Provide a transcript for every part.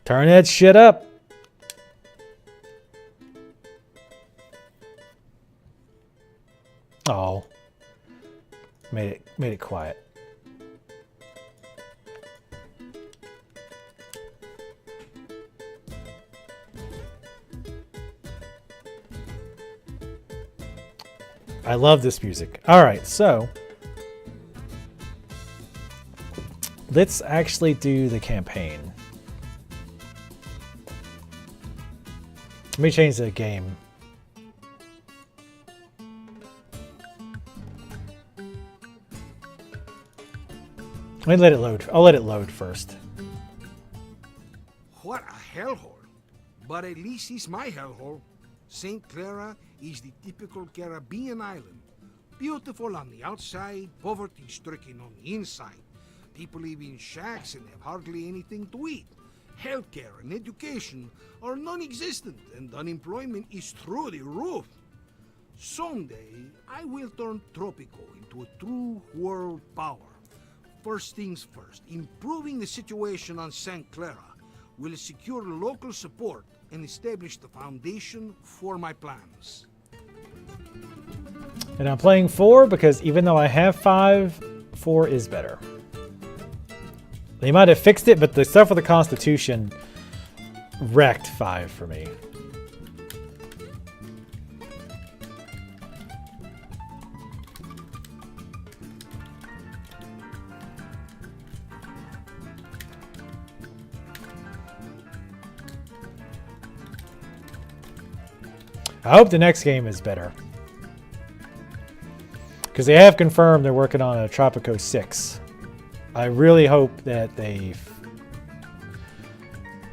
Turn that shit up. Oh. Made it quiet. I love this music. All right, so let's actually do the campaign. Let me change the game. Let me let it load. I'll let it load first. What a hellhole. But at least it's my hellhole. St. Clara is the typical Caribbean island. Beautiful on the outside, poverty-stricken on the inside. People live in shacks and have hardly anything to eat. Healthcare and education are non-existent, and unemployment is through the roof. Someday, I will turn Tropico into a true world power. First things first, improving the situation on St. Clara will secure local support and establish the foundation for my plans. And I'm playing 4 because even though I have 5, 4 is better. They might have fixed it, but the stuff with the Constitution wrecked 5 for me. I hope the next game is better. Because they have confirmed they're working on a Tropico 6. I really hope that they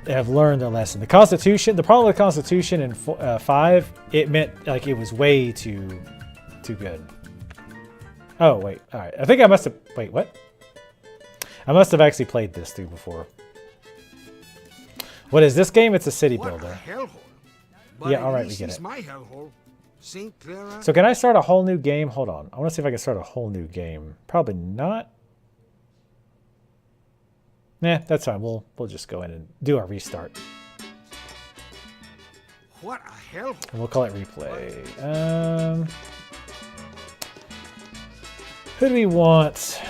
have learned their lesson. The Constitution, the problem with the Constitution in 5, it meant like it was way too good. Oh, wait. All right. I think I must have... Wait, what? I must have actually played this through before. What is this game? It's a city builder. Yeah, all right, we get it. My hellhole. St. Clara. So can I start a whole new game? Hold on. I want to see if I can start a whole new game. Probably not. Nah, that's fine. We'll just go in and do our restart. What a hellhole. And we'll call it replay. Who do we want?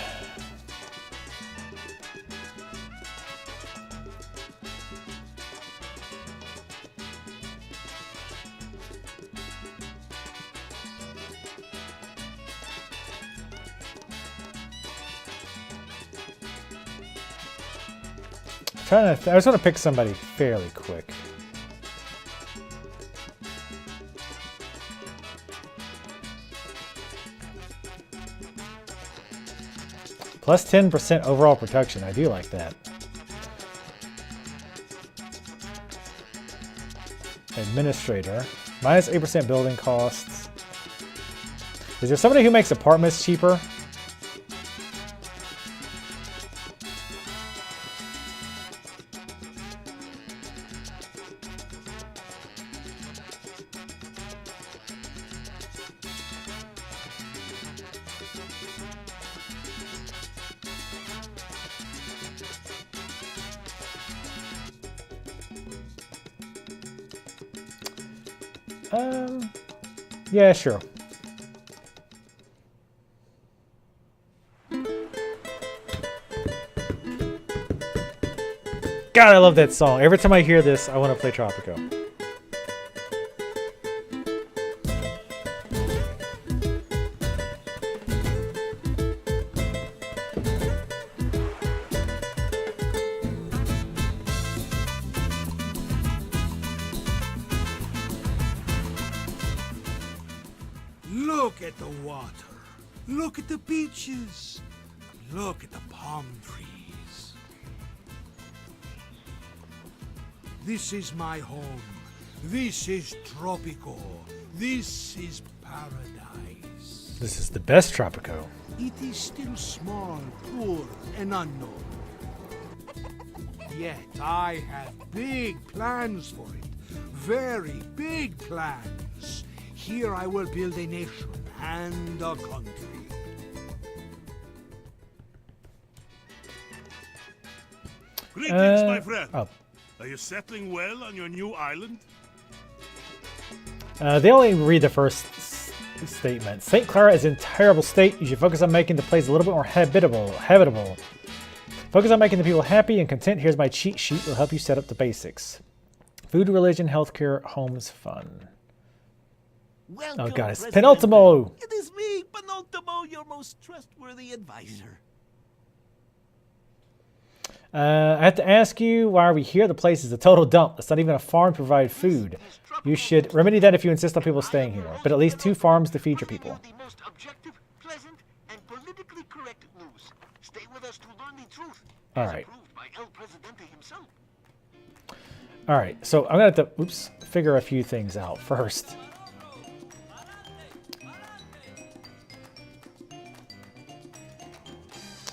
I just want to pick somebody fairly quick. Plus 10% overall protection. I do like that. Administrator. Minus 8% building costs. Is there somebody who makes apartments cheaper? Yeah, sure. God, I love that song. Every time I hear this, I want to play Tropico. Look at the water. Look at the beaches. Look at the palm trees. This is my home. This is Tropico. This is paradise. This is the best Tropico. It is still small, poor, and unknown. Yet I have big plans for it. Very big plans. Here I will build a nation and a country. Greetings, my friend. Oh. Are you settling well on your new island? They only read the first statement. St. Clara is in terrible state. You should focus on making the place a little bit more habitable. Focus on making the people happy and content. Here's my cheat sheet. It'll help you set up the basics. Food, religion, healthcare, homes, fun. Welcome, Oh god, it's President. Penultimo! It is me, Penultimo, your most trustworthy advisor. I have to ask you, why are we here? The place is a total dump. It's not even a farm to provide food. You should remedy that if you insist on people staying here. But at least 2 farms to feed your people. The most objective, pleasant, and politically correct news. Stay with us to learn the truth. All as right. approved by El Presidente himself. Alright, so I'm going to have to figure a few things out first.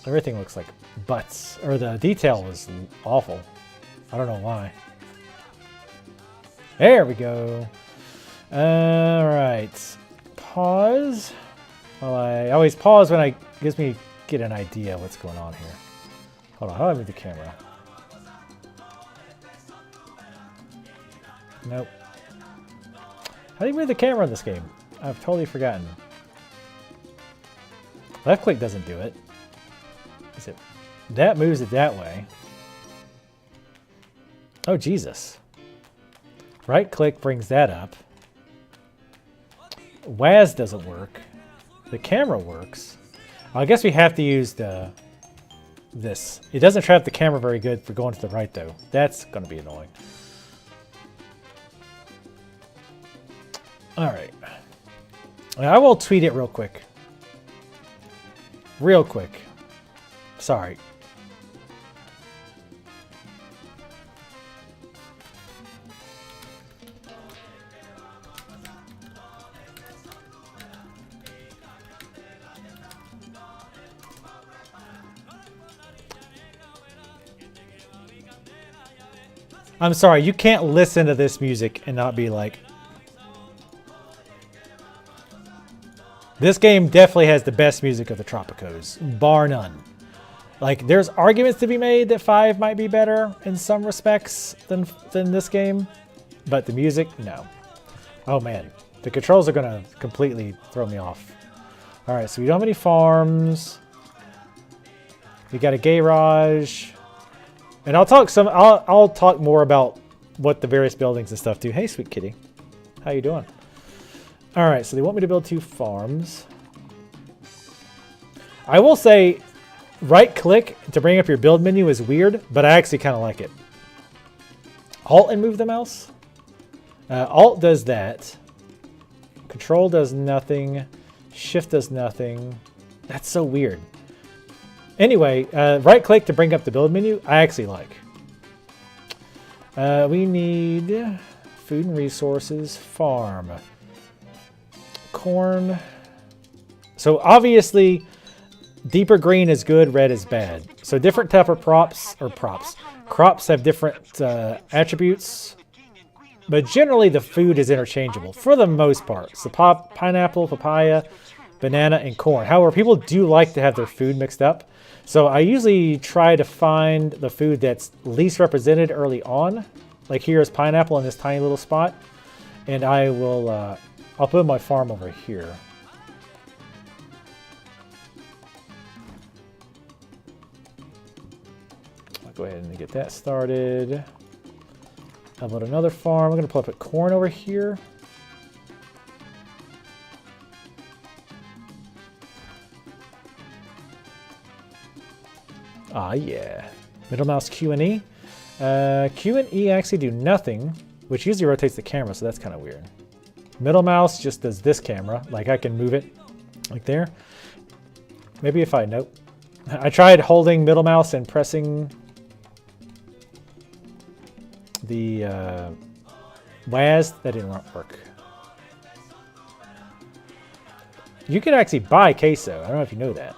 Everything looks like butts. Or the detail is awful. I don't know why. There we go. Alright. Pause. Well, I always pause when gives me get an idea what's going on here. Hold on, how do I move the camera? Nope. How do you move the camera in this game? I've totally forgotten. Left click doesn't do it. Is it? That moves it that way. Oh, Jesus. Right click brings that up. WAS doesn't work. The camera works. I guess we have to use this. It doesn't trap the camera very good for going to the right, though. That's going to be annoying. Alright. I will tweet it real quick. Real quick. Sorry. I'm sorry, you can't listen to this music and not be like, this game definitely has the best music of the Tropicos, bar none. Like, there's arguments to be made that 5 might be better in some respects than this game, but the music, no. Oh man, the controls are gonna completely throw me off. All right, so we don't have any farms. We got a garage, and I'll talk more about what the various buildings and stuff do. Hey, sweet kitty, how you doing? All right, so they want me to build 2 farms. I will say, right-click to bring up your build menu is weird, but I actually kind of like it. Alt and move the mouse. Alt does that. Control does nothing. Shift does nothing. That's so weird. Anyway, right-click to bring up the build menu, I actually like. We need food and resources, farm. Corn. So obviously, deeper green is good, red is bad. So different type of crops have different attributes, but generally the food is interchangeable for the most part. So pineapple, papaya, banana, and corn. However, people do like to have their food mixed up. So I usually try to find the food that's least represented early on. Like here is pineapple in this tiny little spot, and I will. I'll put my farm over here. I'll go ahead and get that started. How about another farm? I'm going to put corn over here. Ah, yeah. Middle mouse Q and E. Q and E actually do nothing, which usually rotates the camera, so that's kind of weird. Middle mouse just does this camera, like I can move it like there. Maybe if nope. I tried holding middle mouse and pressing the WAS, that didn't work. You can actually buy queso. I don't know if you know that.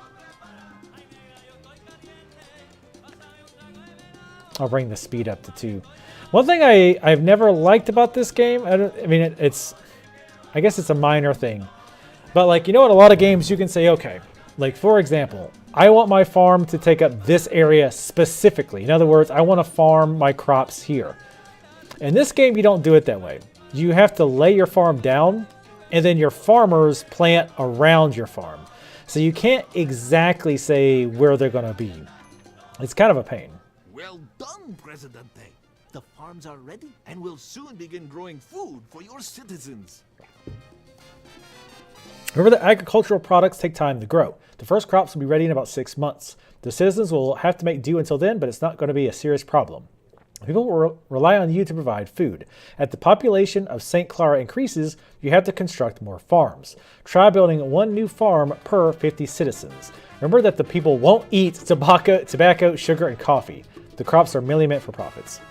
I'll bring the speed up to 2. One thing I've never liked about this game, I guess it's a minor thing, but like, you know, in a lot of games you can say, okay, Like, for example, I want my farm to take up this area specifically. In other words, I want to farm my crops here. In this game, you don't do it that way. You have to lay your farm down, and then your farmers plant around your farm. So you can't exactly say where they're going to be. It's kind of a pain. Well done, Presidente. The farms are ready and will soon begin growing food for your citizens. Remember that agricultural products take time to grow. The first crops will be ready in about 6 months. The citizens will have to make do until then, but it's not going to be a serious problem. People will rely on you to provide food. As the population of St. Clara increases, you have to construct more farms. Try building 1 new farm per 50 citizens. Remember that the people won't eat tobacco, sugar, and coffee. The crops are merely meant for profits.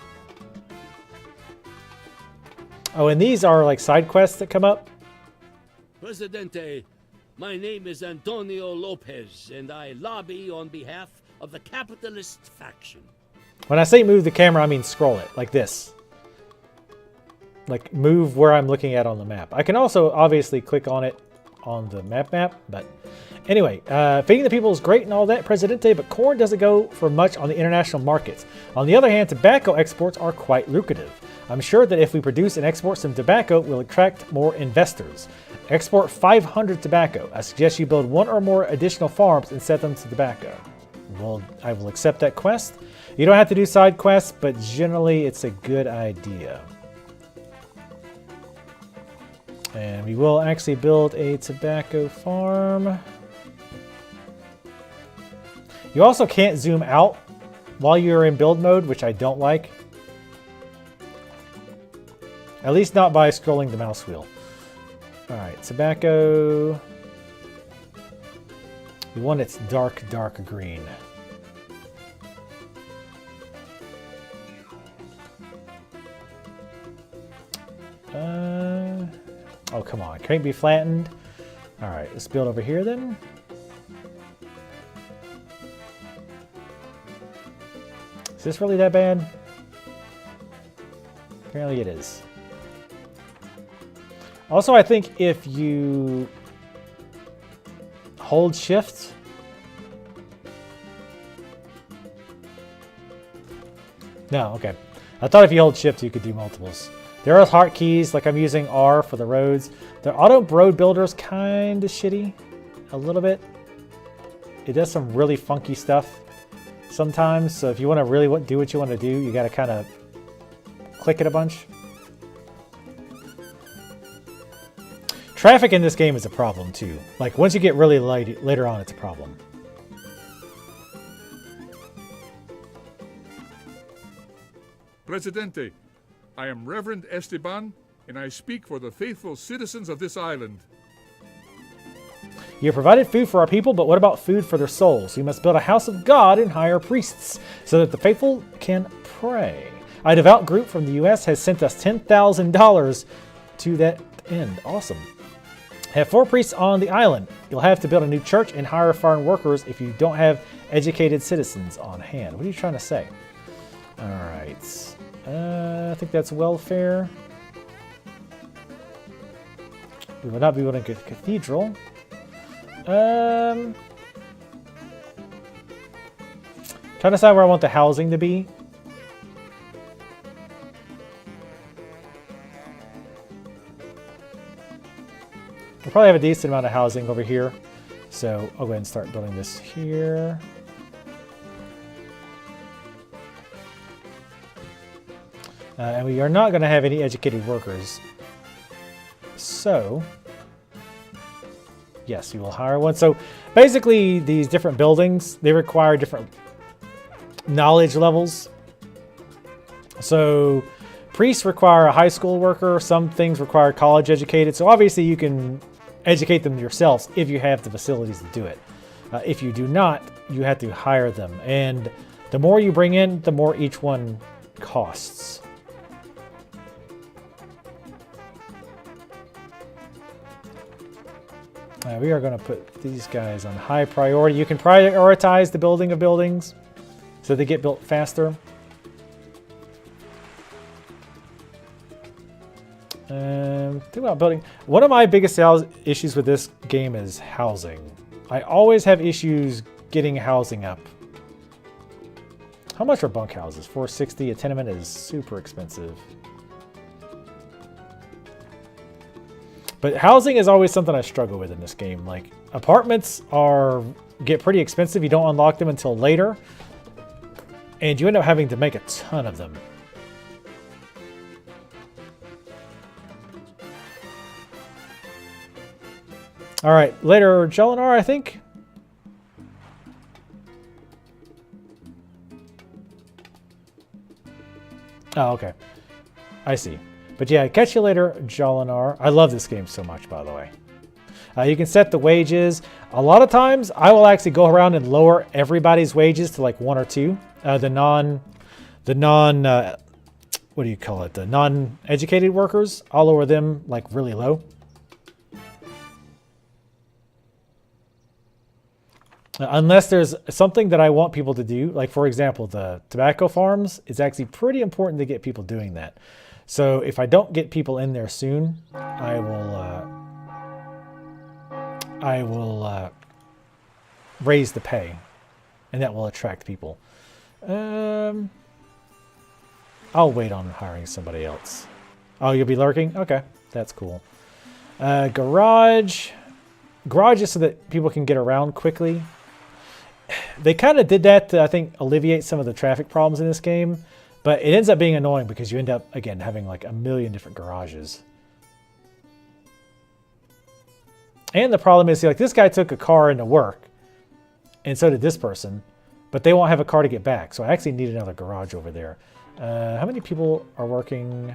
Oh, and these are like side quests that come up. Presidente, my name is Antonio Lopez, and I lobby on behalf of the capitalist faction. When I say move the camera, I mean scroll it, like this. Like move where I'm looking at on the map. I can also obviously click on it on the map, but anyway, feeding the people is great and all that, Presidente, but corn doesn't go for much on the international markets. On the other hand, tobacco exports are quite lucrative. I'm sure that if we produce and export some tobacco, we'll attract more investors. Export 500 tobacco. I suggest you build 1 or more additional farms and set them to tobacco. Well, I will accept that quest. You don't have to do side quests, but generally it's a good idea. And we will actually build a tobacco farm. You also can't zoom out while you're in build mode, which I don't like. At least not by scrolling the mouse wheel. Alright, tobacco. We want its dark, dark green. Oh, come on. Can't be flattened. Alright, let's build over here then. Is this really that bad? Apparently it is. Also, I think if you hold shift, no, okay. I thought if you hold shift, you could do multiples. There are hotkeys, like I'm using R for the roads. The auto road builder is kind of shitty, a little bit. It does some really funky stuff sometimes. So if you want to really do what you want to do, you got to kind of click it a bunch. Traffic in this game is a problem too. Like once you get really late, later on, it's a problem. Presidente, I am Reverend Esteban, and I speak for the faithful citizens of this island. You have provided food for our people, but what about food for their souls? We must build a house of God and hire priests so that the faithful can pray. A devout group from the U.S. has sent us $10,000 to that end. Awesome. Have 4 priests on the island. You'll have to build a new church and hire foreign workers if you don't have educated citizens on hand. What are you trying to say? All right. I think that's welfare. We will not be building a cathedral. Trying to decide where I want the housing to be. We'll probably have a decent amount of housing over here. So I'll go ahead and start building this here. And we are not going to have any educated workers. So, yes, we will hire one. So basically these different buildings, they require different knowledge levels. So priests require a high school worker. Some things require college educated. So obviously you can educate them yourselves if you have the facilities to do it. If you do not, you have to hire them. And the more you bring in, the more each one costs. We are going to put these guys on high priority. You can prioritize the building of buildings so they get built faster. Think about building. One of my biggest issues with this game is housing. I always have issues getting housing up. How much are bunkhouses? $460. A tenement is super expensive. But housing is always something I struggle with in this game. Like, apartments get pretty expensive. You don't unlock them until later. And you end up having to make a ton of them. All right, later, Jelinar, I think. Oh, okay. I see. But yeah, catch you later, Jolinar. I love this game so much, by the way. You can set the wages. A lot of times, I will actually go around and lower everybody's wages to like 1 or 2. The non-educated workers, I'll lower them like really low. Unless there's something that I want people to do, like for example, the tobacco farms, it's actually pretty important to get people doing that. So if I don't get people in there soon, I will raise the pay, and that will attract people. I'll wait on hiring somebody else. Oh, you'll be lurking? Okay, that's cool. Garage is so that people can get around quickly. They kind of did that to, I think, alleviate some of the traffic problems in this game, but it ends up being annoying because you end up, again, having like a million different garages. And the problem is, see, like this guy took a car into work, and so did this person, but they won't have a car to get back, so I actually need another garage over there. How many people are working?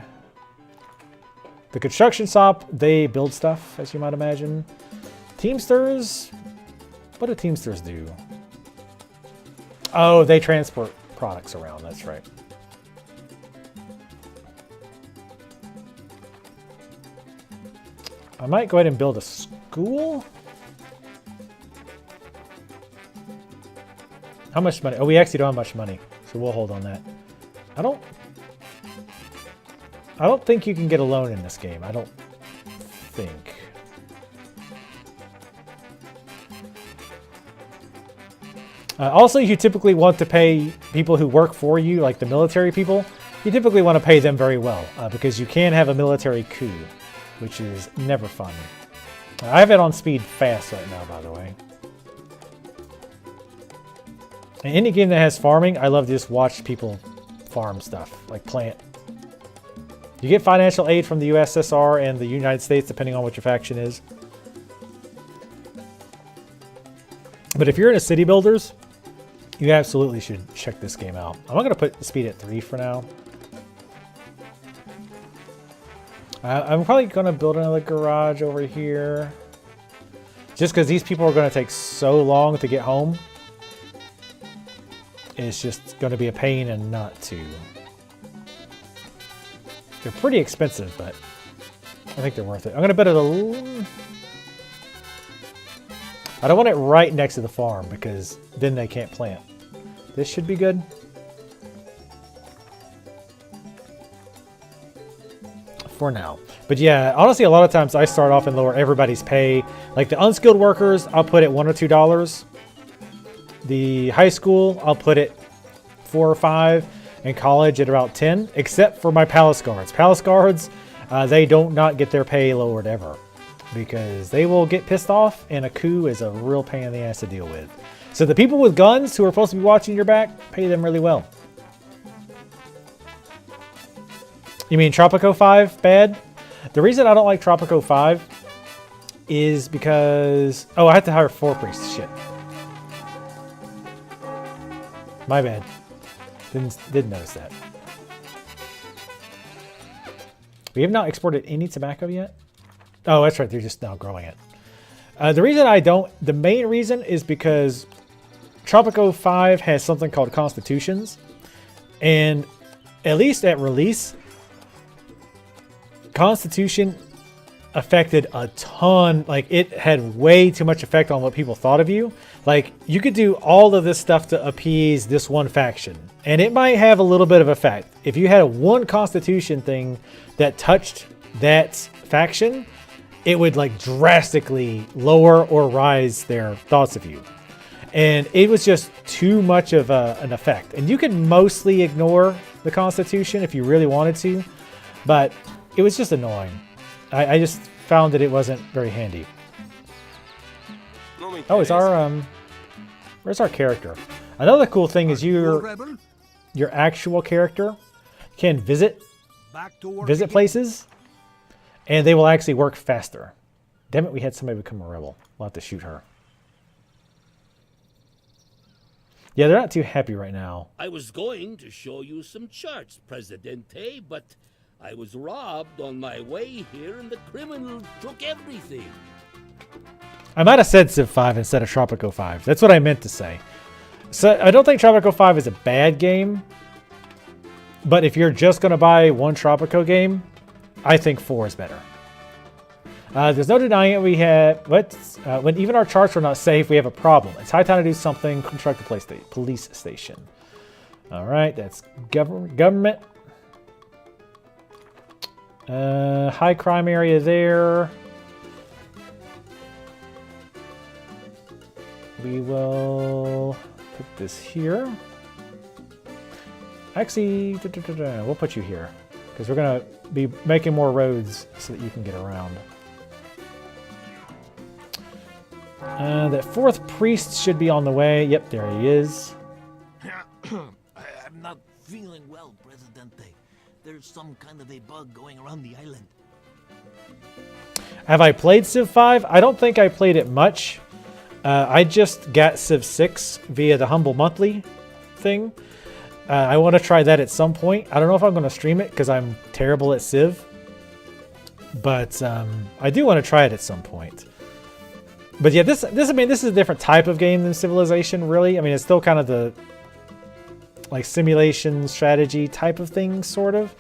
The construction shop, they build stuff, as you might imagine. Teamsters? What do Teamsters do? Oh, they transport products around, that's right. I might go ahead and build a school. How much money? Oh, we actually don't have much money, so we'll hold on that. I don't think you can get a loan in this game. I don't think. Also, you typically want to pay people who work for you, like the military people. You typically want to pay them very well because you can have a military coup, which is never fun. I have it on speed fast right now, by the way. In any game that has farming, I love to just watch people farm stuff, like plant. You get financial aid from the USSR and the United States, depending on what your faction is. But if you're in a city builders, you absolutely should check this game out. I'm going to put the speed at 3 for now. I'm probably going to build another garage over here. Just because these people are going to take so long to get home. It's just going to be a pain and not to. They're pretty expensive, but I think they're worth it. I'm going to build it a little... I don't want it right next to the farm because then they can't plant. This should be good. For now. But yeah, honestly, a lot of times I start off and lower everybody's pay. Like the unskilled workers, I'll put at $1 or $2. The high school, I'll put it 4 or 5. And college at about 10, except for my palace guards. Palace guards, they don't not get their pay lowered ever because they will get pissed off, and a coup is a real pain in the ass to deal with. So the people with guns who are supposed to be watching your back, pay them really well. You mean Tropico 5 bad? The reason I don't like Tropico 5 is because... Oh, I had to hire 4 priests. Shit. My bad. Didn't notice that. We have not exported any tobacco yet. Oh, that's right. They're just now growing it. The reason I don't... The main reason is because Tropico 5 has something called constitutions. And at least at release, Constitution affected a ton. Like, it had way too much effect on what people thought of you. Like, you could do all of this stuff to appease this one faction, and it might have a little bit of effect. If you had a one Constitution thing that touched that faction, it would like drastically lower or rise their thoughts of you. And it was just too much of an effect. And you can mostly ignore the Constitution if you really wanted to, but it was just annoying. I just found that it wasn't very handy. Oh, is our where's our character? Another cool thing is your actual character can visit places, and they will actually work faster. Damn it, we had somebody become a rebel. We'll have to shoot her. Yeah, they're not too happy right now. I was going to show you some charts, Presidente, but I was robbed on my way here and the criminal took everything. I might have said Civ 5 instead of Tropico 5. That's what I meant to say. So I don't think Tropico 5 is a bad game, but if you're just going to buy one Tropico game, I think 4 is better. There's no denying it. We have when even our charts are not safe, we have a problem. It's high time to do something. Construct a police station. All right, that's government. High crime area there. We will put this here. Actually, we'll put you here because we're gonna be making more roads so that you can get around. That fourth priest should be on the way. Yep, there he is. I'm not feeling well, Presidente. There's some kind of a bug going around the island. Have I played Civ 5? I don't think I played it much. I just got Civ 6 via the Humble Monthly thing. I want to try that at some point. I don't know if I'm going to stream it because I'm terrible at Civ. But I do want to try it at some point. But yeah, this is a different type of game than Civilization, really. I mean, it's still kind of the like simulation strategy type of thing, sort of.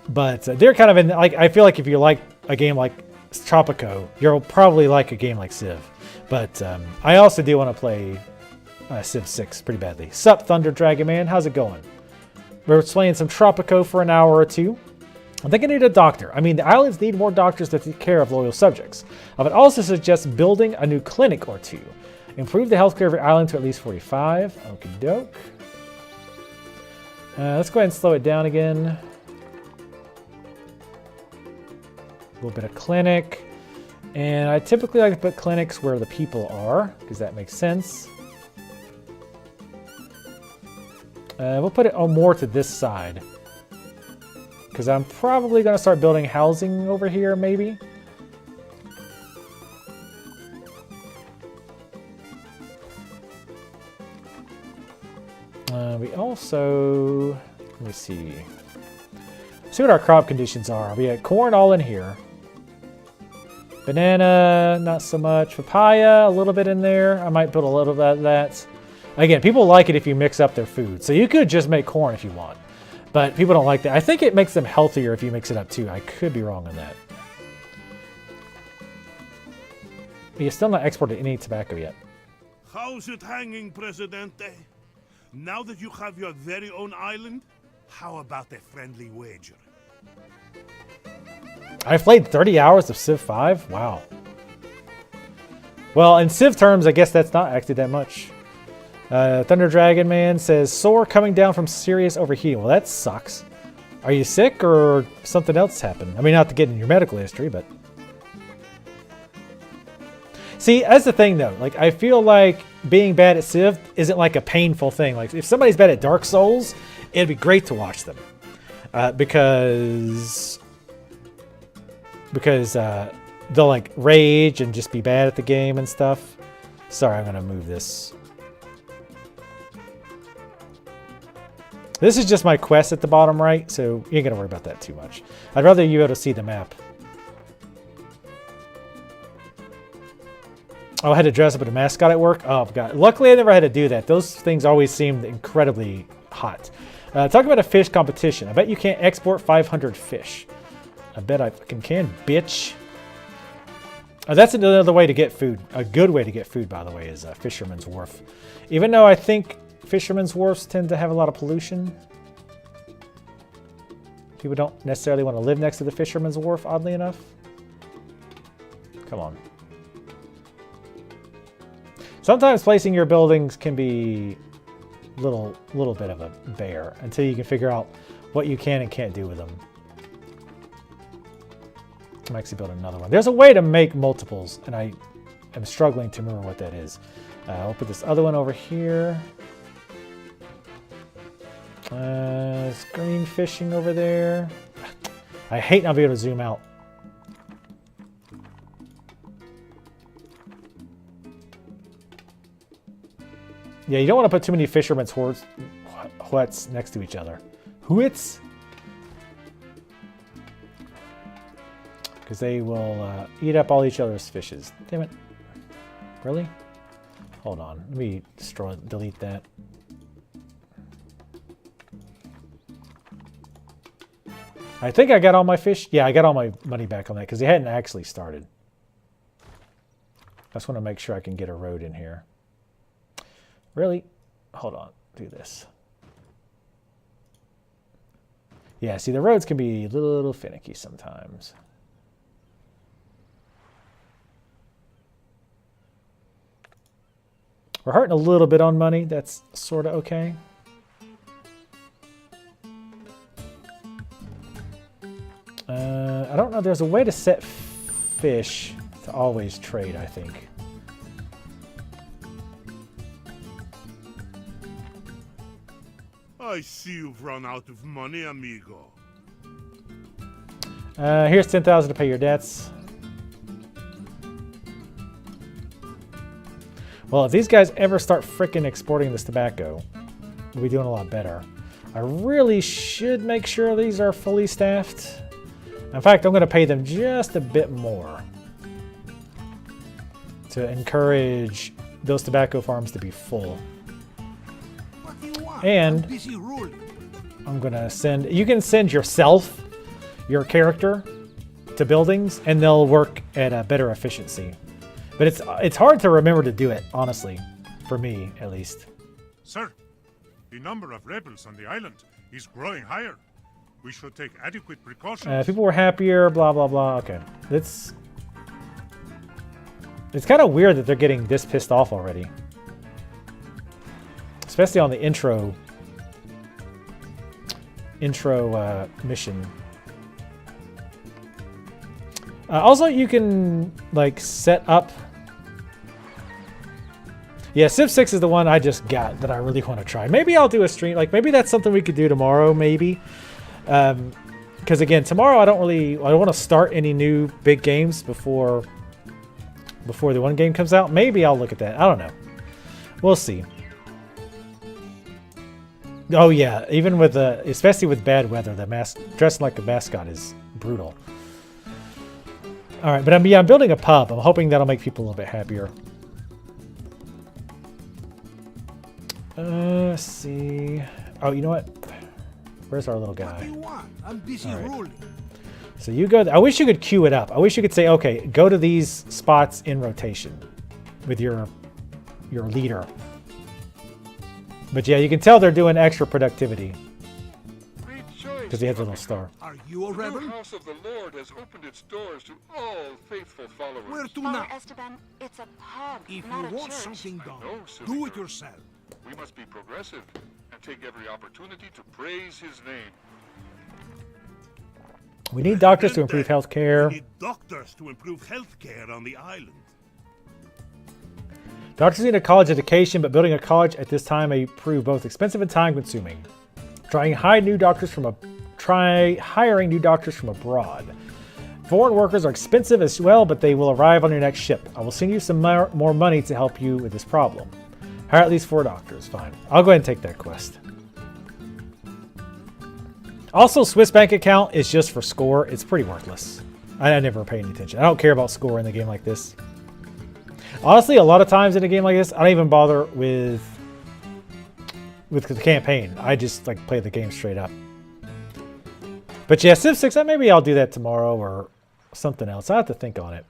But they're kind of in like, I feel like if you like a game like Tropico, you'll probably like a game like Civ. But I also do want to play Civ 6 pretty badly. Sup, Thunder Dragon Man, how's it going? We're playing some Tropico for an hour or two. I think I need a doctor. I mean, the islands need more doctors to take care of loyal subjects. I would also suggest building a new clinic or two. Improve the healthcare of your island to at least 45. Okie doke. Let's go ahead and slow it down again. A little bit of clinic. And I typically like to put clinics where the people are, because that makes sense. We'll put it more to this side. Because I'm probably going to start building housing over here, maybe. We also, let me see what our crop conditions are. We had corn all in here. Banana, not so much. Papaya, a little bit in there. I might put a little bit of that. Again, people like it if you mix up their food. So you could just make corn if you want. But people don't like that. I think it makes them healthier if you mix it up too. I could be wrong on that. But you're still not exported any tobacco yet. How's it hanging, Presidente? Now that you have your very own island, how about a friendly wager? I've played 30 hours of Civ 5? Wow. Well, in Civ terms, I guess that's not actually that much. Thunder Dragon Man says, sore coming down from serious overheating. Well, that sucks. Are you sick or something else happened? I mean, not to get in your medical history, but... See, that's the thing, though. Like, I feel like being bad at Civ isn't like a painful thing. Like, if somebody's bad at Dark Souls, it'd be great to watch them. Because they'll, like, rage and just be bad at the game and stuff. Sorry, I'm going to move this. This is just my quest at the bottom right, so you ain't going to worry about that too much. I'd rather you be able to see the map. Oh, I had to dress up as a mascot at work? Oh, God. Luckily, I never had to do that. Those things always seemed incredibly hot. Talk about a fish competition. I bet you can't export 500 fish. I bet I fucking can, bitch. That's another way to get food. A good way to get food, by the way, is Fisherman's Wharf. Even though I think Fisherman's Wharfs tend to have a lot of pollution. People don't necessarily want to live next to the Fisherman's Wharf, oddly enough. Come on. Sometimes placing your buildings can be little bit of a bear until you can figure out what you can and can't do with them. I'm actually building another one. There's a way to make multiples, and I am struggling to remember what that is. I'll put this other one over here. Screen fishing over there. I hate not being able to zoom out. Yeah, you don't want to put too many fishermen's huts next to each other. Huts? Because they will eat up all each other's fishes. Damn it. Really? Hold on. Let me delete that. I think I got all my fish. Yeah, I got all my money back on that because they hadn't actually started. I just want to make sure I can get a road in here. Really? Hold on. Do this. Yeah, see, the roads can be a little finicky sometimes. We're hurting a little bit on money. That's sort of okay. I don't know. There's a way to set fish to always trade, I think. I see you've run out of money, amigo. Here's 10,000 to pay your debts. Well, if these guys ever start frickin' exporting this tobacco, we'll be doing a lot better. I really should make sure these are fully staffed. In fact, I'm going to pay them just a bit more to encourage those tobacco farms to be full. What do you want? And I'm busy ruling. I'm going to send... You can send yourself, your character, to buildings, and they'll work at a better efficiency. But it's hard to remember to do it, honestly. For me, at least. Sir, the number of rebels on the island is growing higher. We should take adequate precautions. People were happier, blah, blah, blah. Okay. It's kind of weird that they're getting this pissed off already. Especially on the intro mission. Also, you can, like, set up... Yeah, Civ 6 is the one I just got that I really want to try. Maybe I'll do a stream. Like, maybe that's something we could do tomorrow, maybe. Because, again, tomorrow I don't want to start any new big games before the one game comes out. Maybe I'll look at that. I don't know. We'll see. Oh, yeah. Even with especially with bad weather, dressing like a mascot is brutal. All right, but I'm building a pub. I'm hoping that'll make people a little bit happier. Let's see. Oh, you know what? Where's our little guy? What do you want? I'm busy ruling. So you go. I wish you could queue it up. I wish you could say, okay, go to these spots in rotation with your leader. But yeah, you can tell they're doing extra productivity because he has a little star. Are you a rebel? The house of the Lord has opened its doors to all faithful followers. Where to Father now? Esteban, it's a pub, If not you a want church. something done, I know, silly do it girl. yourself. We must be progressive and take every opportunity to praise his name. We need doctors to improve health care. We need doctors to improve healthcare on the island. Doctors need a college education, but building a college at this time may prove both expensive and time-consuming. Try hiring new doctors from abroad. Foreign workers are expensive as well, but they will arrive on your next ship. I will send you some more money to help you with this problem. Hire at least 4 doctors. Fine. I'll go ahead and take that quest. Also, Swiss bank account is just for score. It's pretty worthless. I never pay any attention. I don't care about score in a game like this. Honestly, a lot of times in a game like this, I don't even bother with the campaign. I just like play the game straight up. But yeah, Civ 6, maybe I'll do that tomorrow or something else. I have to think on it.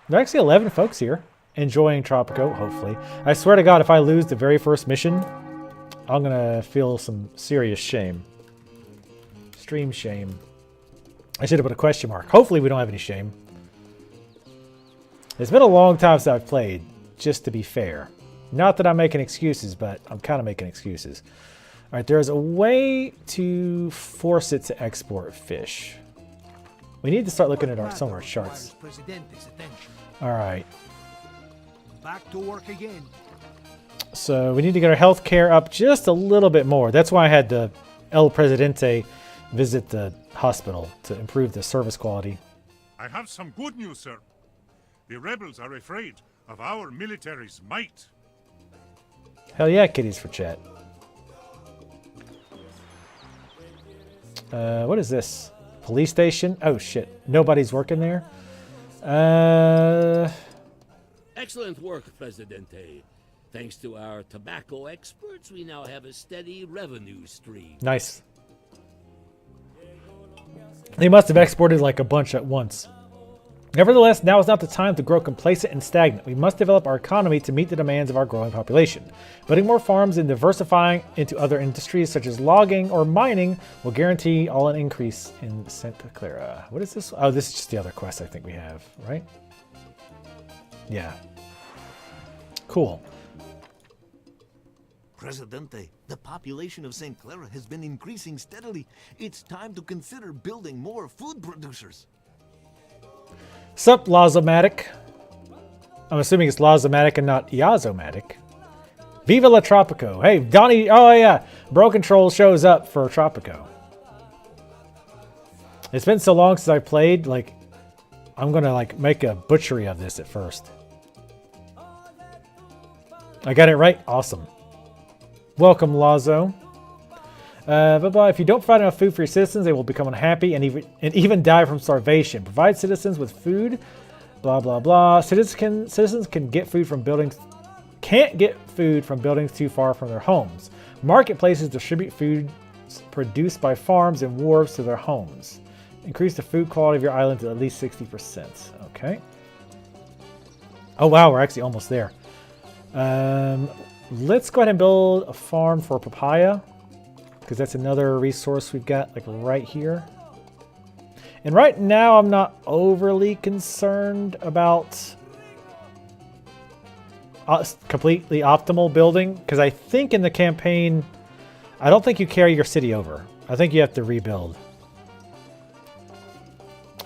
There are actually 11 folks here enjoying Tropico, hopefully. I swear to God, if I lose the very first mission, I'm going to feel some serious shame. Stream shame. I should have put a question mark. Hopefully we don't have any shame. It's been a long time since I've played, just to be fair. Not that I'm making excuses, but I'm kind of making excuses. All right, there's a way to force it to export fish. We need to start looking at some of our charts. All right. Back to work again. So we need to get our health care up just a little bit more. That's why I had the El Presidente visit the hospital to improve the service quality. I have some good news, sir. The rebels are afraid of our military's might. Hell yeah, kitties for chat. What is this? Police station? Oh shit, nobody's working there. Excellent work, Presidente. Thanks to our tobacco experts, we now have a steady revenue stream. Nice. They must have exported like a bunch at once. Nevertheless, now is not the time to grow complacent and stagnant. We must develop our economy to meet the demands of our growing population. Building more farms and diversifying into other industries such as logging or mining will guarantee all an increase in Santa Clara. What is this? Oh, this is just the other quest I think we have, right? Yeah. Cool. Presidente, the population of St. Clara has been increasing steadily. It's time to consider building more food producers. Sup, Lazomatic? I'm assuming it's Lazomatic and not Iazomatic. Viva la Tropico. Hey, Donnie. Oh, yeah. Broken Troll shows up for Tropico. It's been so long since I played. Like, I'm going to like make a butchery of this at first. I got it right? Awesome. Welcome, Lazo. Bye-bye. If you don't provide enough food for your citizens, they will become unhappy and even die from starvation. Provide citizens with food. Blah, blah, blah. Citizens can get food from buildings. Can't get food from buildings too far from their homes. Marketplaces distribute food produced by farms and wharves to their homes. Increase the food quality of your island to at least 60%. Okay. Oh, wow. We're actually almost there. Let's go ahead and build a farm for papaya, because that's another resource we've got like right here. And right now I'm not overly concerned about completely optimal building, because I think in the campaign, I don't think you carry your city over. I think you have to rebuild.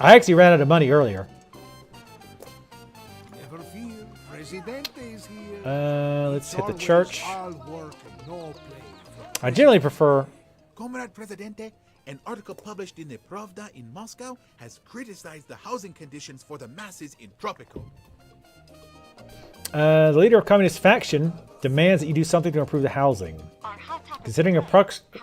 I actually ran out of money earlier. Never fear, Presidente is here. Let's hit the church. All work and no play. I generally prefer... Comrade Presidente, an article published in the Pravda in Moscow has criticized the housing conditions for the masses in Tropico. The leader of communist faction demands that you do something to improve the housing. Considering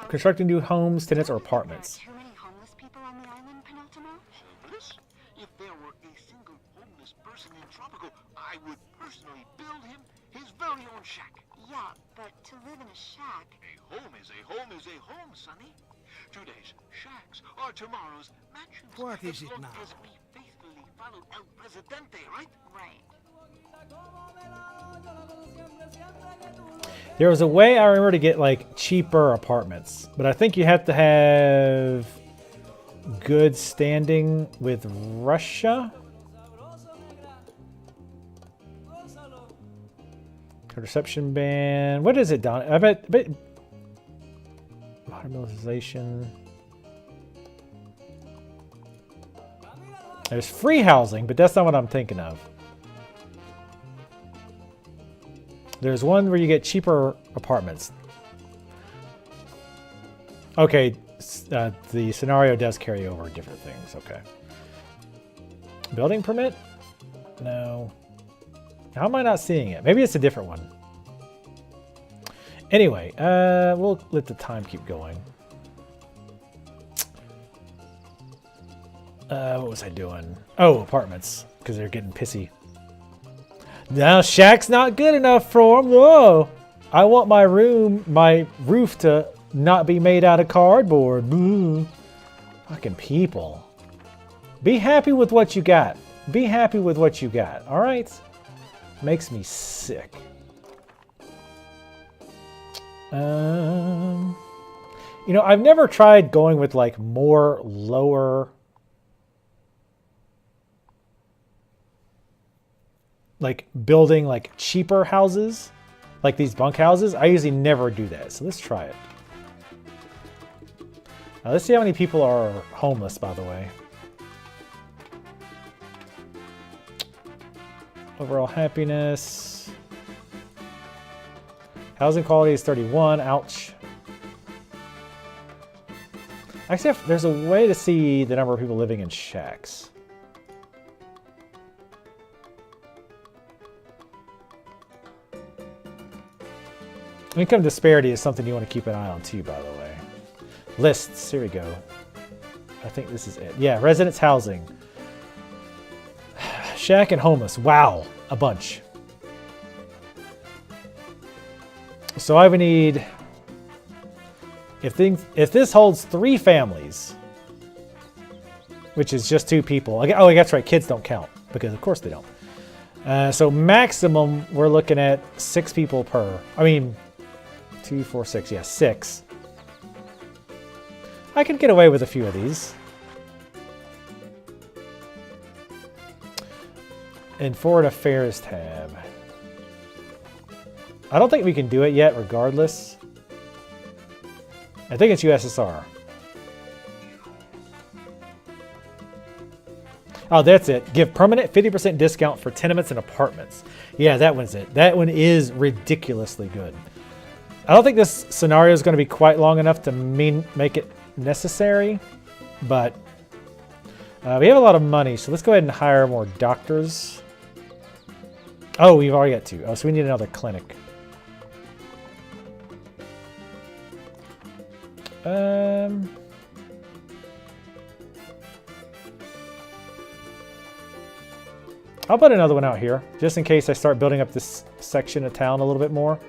constructing new homes, tenants, or apartments. Too many homeless people on the island, Penultimo? Homeless? If there were a single homeless person in Tropico, I would personally build him his very own shack. Yeah, but to live in a shack... A home is a home is a home, Sonny. Today's shacks are tomorrow's mansions. What is it now? As we faithfully follow El Presidente, right? Right. There was a way I remember to get like cheaper apartments, but I think you have to have good standing with Russia. Reception ban. What is it, Don? I bet modern militarization. There's free housing, but that's not what I'm thinking of. There's one where you get cheaper apartments. Okay, the scenario does carry over different things. Okay. Building permit? No. How am I not seeing it? Maybe it's a different one. Anyway, we'll let the time keep going. What was I doing? Oh, apartments, because they're getting pissy. Now, shack's not good enough for them. Oh, I want my roof to not be made out of cardboard. Boo. Fucking people. Be happy with what you got. Be happy with what you got, all right? Makes me sick. You know, I've never tried going with like more lower. like building like cheaper houses, like these bunk houses. I usually never do that, so let's try it. Let's see how many people are homeless, by the way. Overall happiness. Housing quality is 31. Ouch. Actually, there's a way to see the number of people living in shacks. Income disparity is something you want to keep an eye on too, by the way. Lists, here we go. I think this is it. Yeah, residence housing. Shack and homeless. Wow, a bunch. So I would need, if this holds 3 families, which is just 2 people. Oh, that's right, kids don't count, because of course they don't. So maximum, we're looking at 6 people per. I mean, 2, 4, 6. Yeah, 6. I can get away with a few of these. And Foreign Affairs tab. I don't think we can do it yet, regardless. I think it's USSR. Oh, that's it. Give permanent 50% discount for tenements and apartments. Yeah, that one's it. That one is ridiculously good. I don't think this scenario is going to be quite long enough to make it necessary, but we have a lot of money, so let's go ahead and hire more doctors. Oh, we've already got 2. Oh, so we need another clinic. I'll put another one out here, just in case I start building up this section of town a little bit more.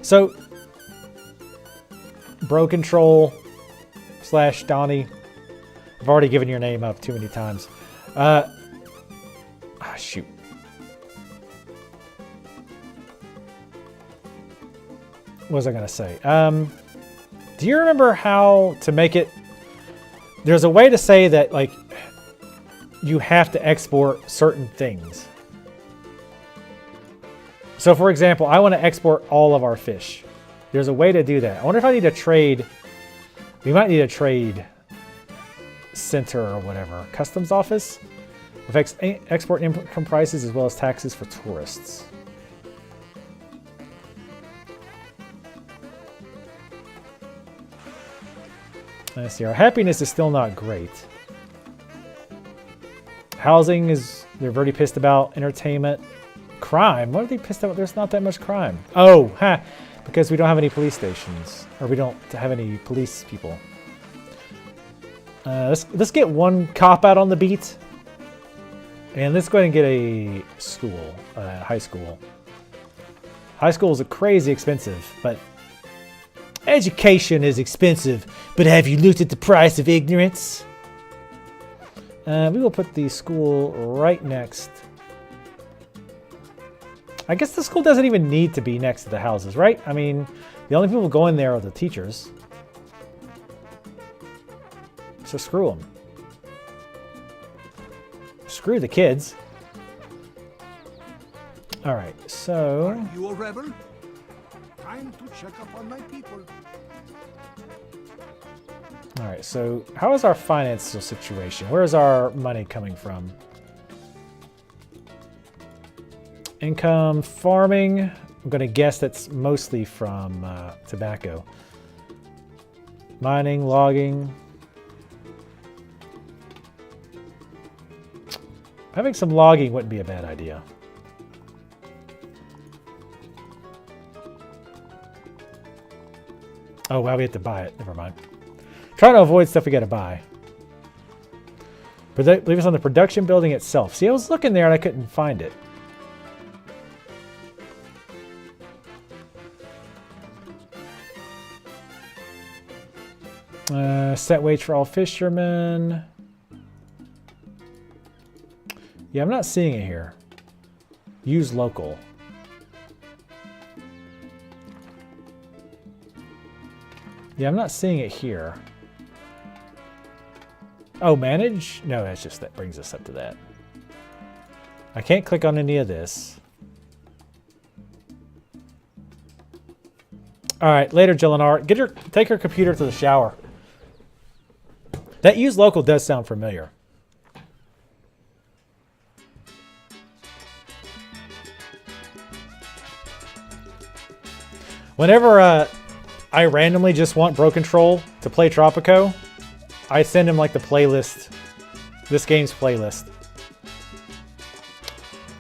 So, Bro Control / Donnie. I've already given your name up too many times. Shoot. What was I going to say? Do you remember how to make it? There's a way to say that, like, you have to export certain things. So, for example, I want to export all of our fish. There's a way to do that. I wonder if I need a trade. We might need a trade center or whatever. Customs office? Affects export and import prices as well as taxes for tourists. Let's see. Our happiness is still not great. Housing is, they're very pissed about. Entertainment. Crime. What are they pissed about? There's not that much crime. Oh, because we don't have any police stations. Or we don't have any police people. Let's get 1 cop out on the beat. And let's go ahead and get a school, high school. High school is crazy expensive, but education is expensive. But have you looked at the price of ignorance? We will put the school right next. I guess the school doesn't even need to be next to the houses, right? I mean, the only people going there are the teachers. So screw them. Screw the kids. All right, so... Are you a rebel? Time to check up on my people. All right, so how is our financial situation? Where is our money coming from? Income, farming. I'm going to guess that's mostly from tobacco. Mining, logging. Having some logging wouldn't be a bad idea. Oh, wow, we have to buy it. Never mind. Trying to avoid stuff we got to buy. But leave us on the production building itself. See, I was looking there and I couldn't find it. Set wage for all fishermen. Yeah, I'm not seeing it here. Use local. Yeah, I'm not seeing it here. Oh, manage? No, that's just that brings us up to that. I can't click on any of this. All right, later, Jelenar. Take your computer to the shower. That use local does sound familiar. Whenever I randomly just want Bro Control to play Tropico, I send him like the playlist, this game's playlist.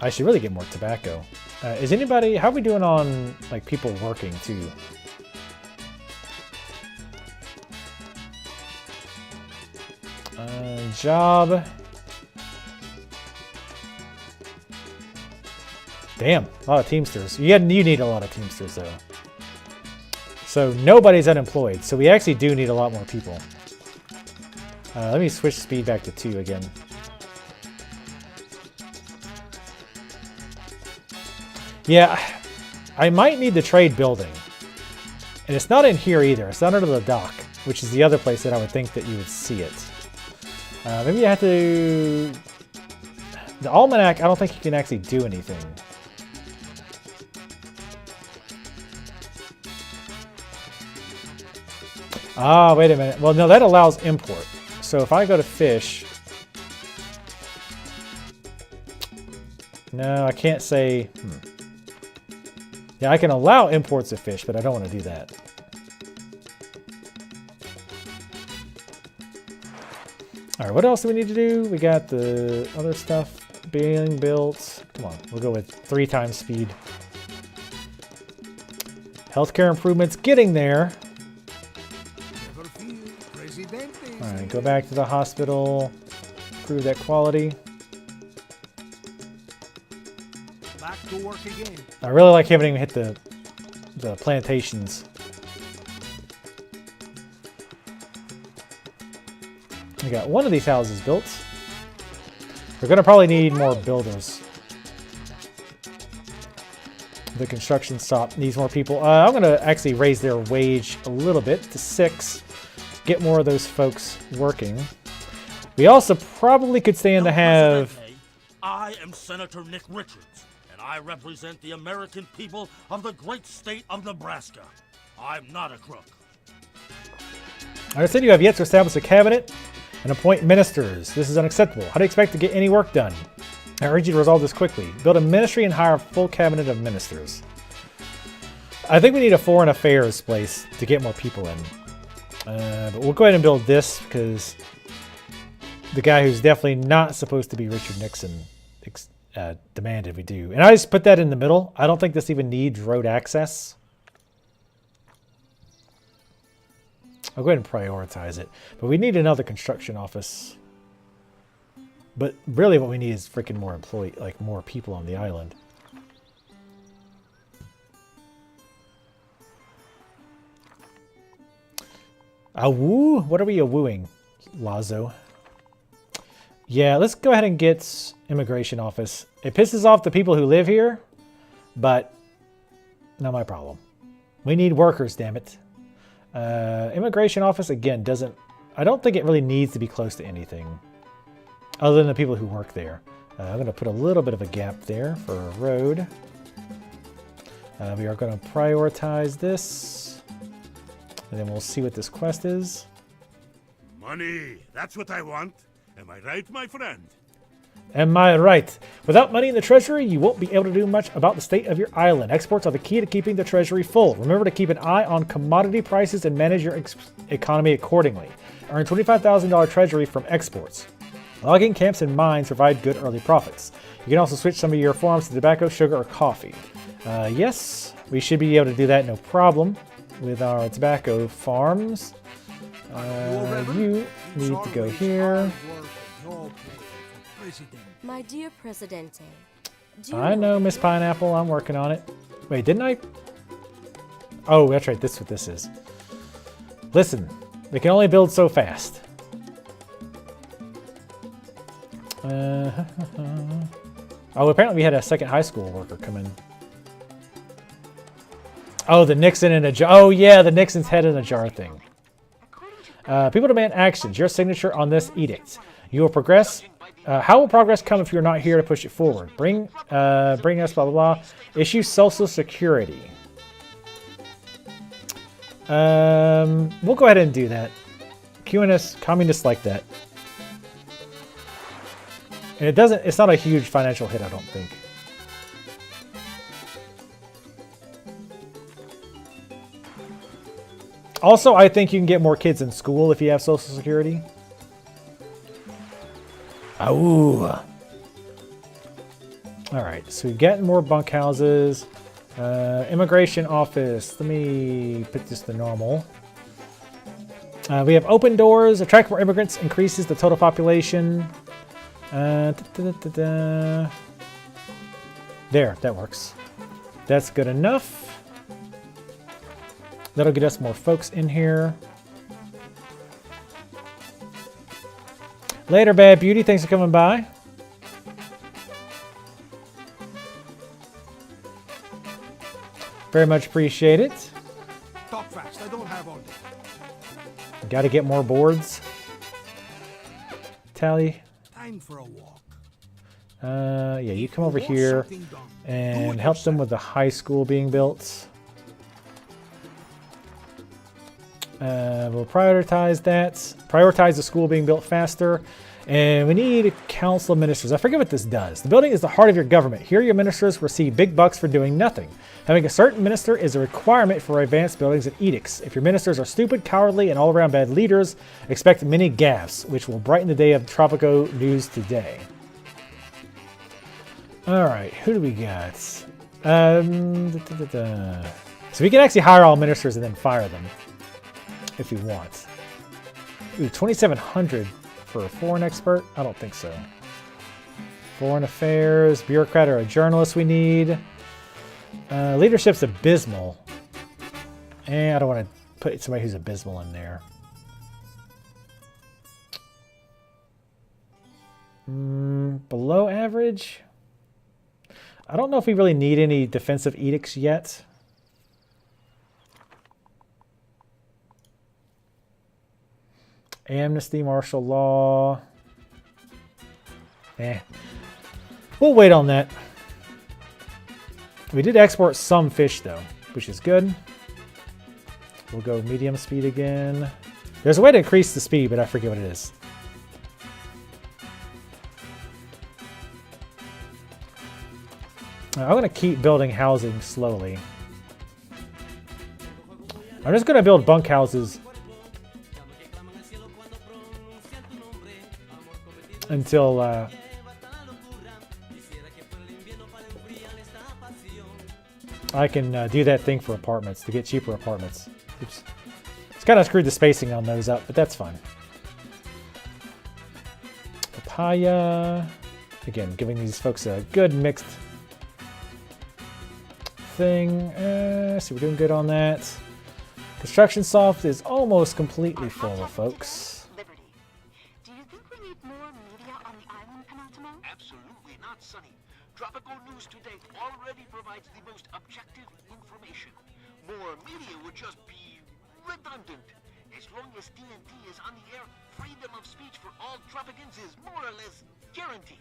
I should really get more tobacco. Is anybody, how are we doing on like people working too? Job. Damn, a lot of Teamsters. You need a lot of Teamsters though. So nobody's unemployed. So we actually do need a lot more people. Let me switch speed back to 2 again. Yeah, I might need the trade building. And it's not in here either. It's not under the dock, which is the other place that I would think that you would see it. Maybe you have to... The Almanac, I don't think you can actually do anything. Ah, wait a minute. Well, no, that allows import. So if I go to fish... No, I can't say... Yeah, I can allow imports of fish, but I don't want to do that. All right, what else do we need to do? We got the other stuff being built. Come on, we'll go with 3 times speed. Healthcare improvements, getting there. All right, go back to the hospital, improve that quality. Back to work again. I really like having him hit the plantations. We got one of these houses built. We're gonna probably need more builders. The construction stop needs more people. I'm gonna actually raise their wage a little bit to 6. Get more of those folks working. We also probably could stand to have... I am Senator Nick Richards, and I represent the American people of the great state of Nebraska. I'm not a crook. I understand you have yet to establish a cabinet and appoint ministers. This is unacceptable. How do you expect to get any work done? I urge you to resolve this quickly. Build a ministry and hire a full cabinet of ministers. I think we need a foreign affairs place to get more people in. But we'll go ahead and build this because the guy who's definitely not supposed to be Richard Nixon demanded we do. And I just put that in the middle. I don't think this even needs road access. I'll go ahead and prioritize it. But we need another construction office. But really what we need is freaking more more people on the island. A woo? What are we a wooing, Lazo? Yeah, let's go ahead and get immigration office. It pisses off the people who live here, but not my problem. We need workers, damn it. Immigration office, again, doesn't... I don't think it really needs to be close to anything other than the people who work there. I'm going to put a little bit of a gap there for a road. We are going to prioritize this. And then we'll see what this quest is. Money, that's what I want. Am I right, my friend? Am I right? Without money in the treasury, you won't be able to do much about the state of your island. Exports are the key to keeping the treasury full. Remember to keep an eye on commodity prices and manage your economy accordingly. Earn $25,000 treasury from exports. Logging camps and mines provide good early profits. You can also switch some of your farms to tobacco, sugar, or coffee. Yes, we should be able to do that no problem with our tobacco farms. You need to go here. My dear Presidente, I know, Miss Pineapple. I'm working on it. Wait, didn't I? Oh, that's right. This is what this is. Listen, they can only build so fast. Oh, apparently we had a second high school worker come in. Oh, the Nixon in a jar. Oh, yeah, the Nixon's head in a jar thing. People demand actions. Your signature on this edict. You will progress. How will progress come if you're not here to push it forward? Bring us blah, blah, blah. Issue Social Security. We'll go ahead and do that. QNS, communists like that. And it's not a huge financial hit, I don't think. Also, I think you can get more kids in school if you have Social Security. Oh. Alright, so we've gotten more bunkhouses. Immigration office. Let me put this to normal. We have open doors. Attract more immigrants. Increases the total population. There, that works. That's good enough. That'll get us more folks in here. Later, Bad Beauty. Thanks for coming by. Very much appreciate it. Talk fast. I don't have all day. Got to get more boards. Tally. Time for a walk. Yeah, you come over here and help them with the high school being built. We'll prioritize that. Prioritize the school being built faster. And we need a council of ministers. I forget what this does. The building is the heart of your government. Here your ministers receive big bucks for doing nothing. Having a certain minister is a requirement for advanced buildings and edicts. If your ministers are stupid, cowardly, and all-around bad leaders, expect many gaffes, which will brighten the day of Tropico news today. Alright, who do we got? So we can actually hire all ministers and then fire them. If we want. Ooh, 2,700 for a foreign expert? I don't think so. Foreign affairs, bureaucrat or a journalist we need. Leadership's abysmal. And I don't want to put somebody who's abysmal in there. Below average? I don't know if we really need any defensive edicts yet. Amnesty, martial law. We'll wait on that. We did export some fish though, which is good. We'll go medium speed again. There's a way to increase the speed, but I forget what it is. I'm going to keep building housing slowly. I'm just going to build bunkhouses until I can do that thing for apartments, to get cheaper apartments. Oops. It's kind of screwed the spacing on those up, but that's fine. Papaya. Again, giving these folks a good mixed thing. So we're doing good on that. Construction soft is almost completely full, folks. Absolutely not, Sonny. Tropico News Today already provides the most objective information. More media would just be redundant. As long as TNT is on the air, freedom of speech for all Tropicans is more or less guaranteed.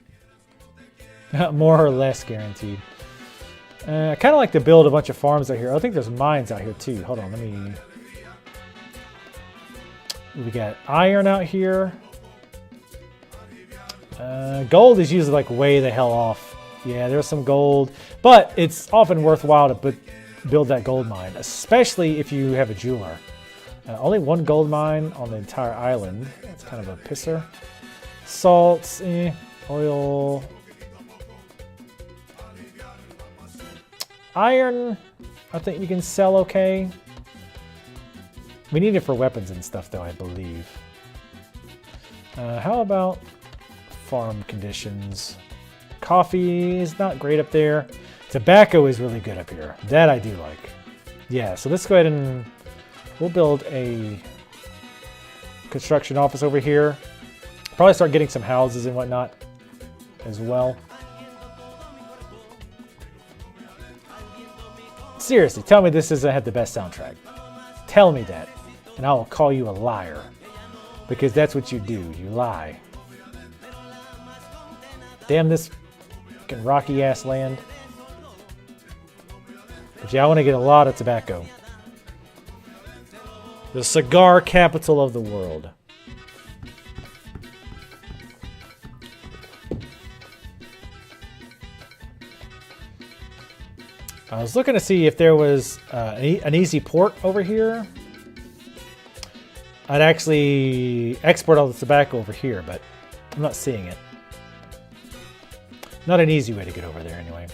More or less guaranteed. I kind of like to build a bunch of farms out here. I think there's mines out here too. Hold on, let me... We got iron out here. Gold is usually like way the hell off. Yeah, there's some gold, but it's often worthwhile to build that gold mine, especially if you have a jeweler. Only one gold mine on the entire island. That's kind of a pisser. Salt, oil. Iron, I think you can sell okay. We need it for weapons and stuff though, I believe. How about farm conditions? Coffee is not great up there. Tobacco is really good up here. That I do like. Yeah, so let's go ahead and we'll build a construction office over here. Probably start getting some houses and whatnot as well. Seriously, tell me this doesn't have the best soundtrack. Tell me that, and I will call you a liar. Because that's what you do. You lie. Damn this fucking rocky ass land. But yeah, I want to get a lot of tobacco. The cigar capital of the world. I was looking to see if there was an easy port over here. I'd actually export all the tobacco over here, but I'm not seeing it. Not an easy way to get over there anyway.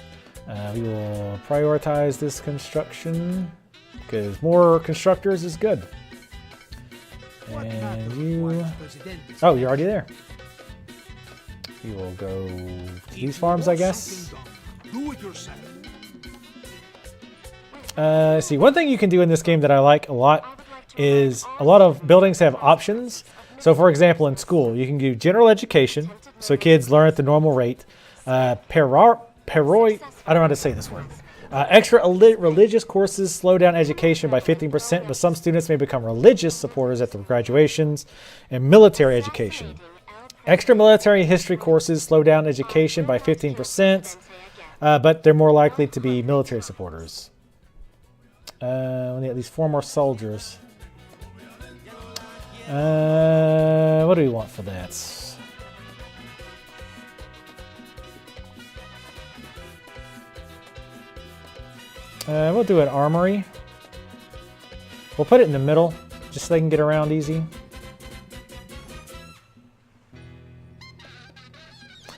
We will prioritize this construction because more constructors is good. And you... Oh, you're already there. We will go to these farms, I guess. Do it yourself. See, one thing you can do in this game that I like a lot is a lot of buildings have options. So, for example, in school, you can do general education, so kids learn at the normal rate. I don't know how to say this word. Extra religious courses slow down education by 15%, but some students may become religious supporters at their graduations. And military education. Extra military history courses slow down education by 15%, but they're more likely to be military supporters. We need at least 4 more soldiers. What do we want for that? We'll do an armory. We'll put it in the middle, just so they can get around easy.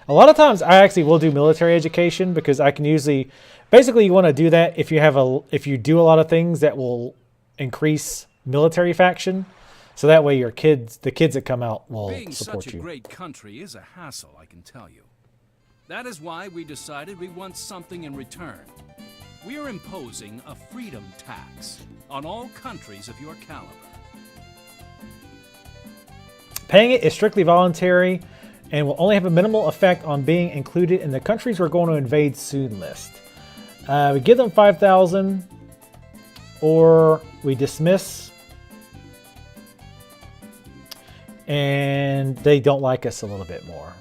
A lot of times I actually will do military education because I can usually... Basically, you want to do that if you do a lot of things that will increase military faction. So that way the kids that come out will support you. Being such a great country is a hassle, I can tell you. That is why we decided we want something in return. We are imposing a freedom tax on all countries of your caliber. Paying it is strictly voluntary and will only have a minimal effect on being included in the countries we're going to invade soon list. We give them 5,000 or we dismiss and they don't like us a little bit more.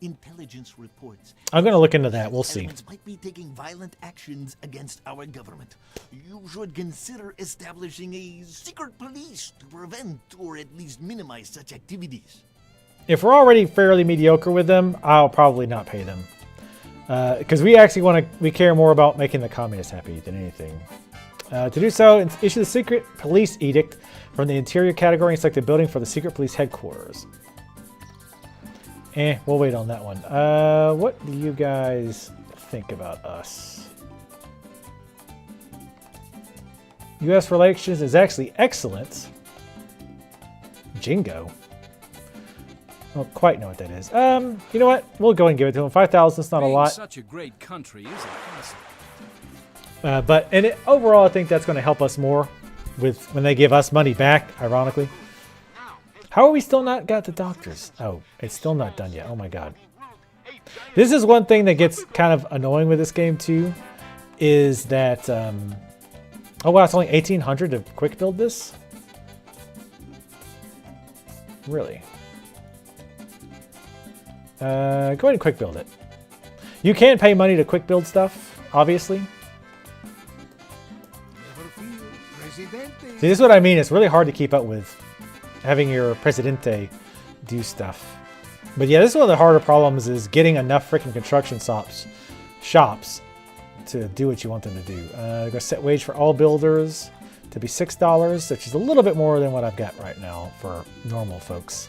Intelligence reports. I'm going to look into that. We'll see. Might be taking violent actions against our government. You should consider establishing a secret police to prevent or at least minimize such activities. If we're already fairly mediocre with them, I'll probably not pay them. Because we care more about making the communists happy than anything. To do so, issue the secret police edict from the interior category and select a building for the secret police headquarters. We'll wait on that one. What do you guys think about us? U.S. relations is actually excellent. Jingo. I don't quite know what that is. You know what? We'll go and give it to him. 5,000 is not a lot. Such a great country is a hassle. Overall, I think that's going to help us more with when they give us money back, ironically. How are we still not got the doctors? Oh, it's still not done yet. Oh my god. This is one thing that gets kind of annoying with this game too, is that, oh wow, it's only 1,800 to quick build this? Really? Go ahead and quick build it. You can pay money to quick build stuff, obviously. See, this is what I mean. It's really hard to keep up with having your Presidente do stuff. But yeah, this is one of the harder problems is getting enough freaking construction shops to do what you want them to do. Go set wage for all builders to be $6, which is a little bit more than what I've got right now for normal folks.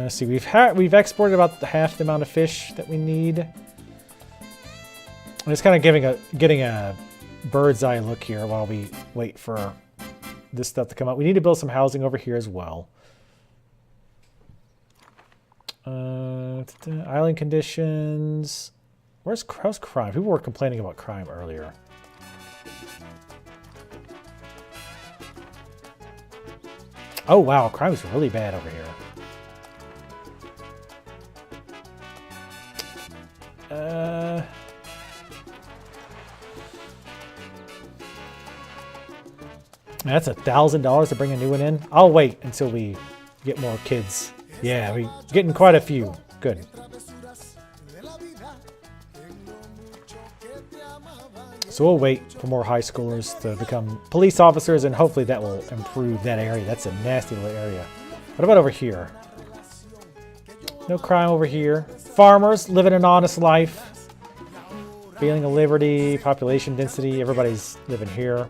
See, we've exported about half the amount of fish that we need. I'm just kind of getting a bird's eye look here while we wait for this stuff to come out. We need to build some housing over here as well. Island conditions. How's crime? People were complaining about crime earlier. Oh wow, crime is really bad over here. That's $1,000 to bring a new one in. I'll wait until we get more kids. Yeah, we getting quite a few. Good. So we'll wait for more high schoolers to become police officers, and hopefully that will improve that area. That's a nasty little area. What about over here? No crime over here. Farmers living an honest life. Feeling of liberty, population density. Everybody's living here.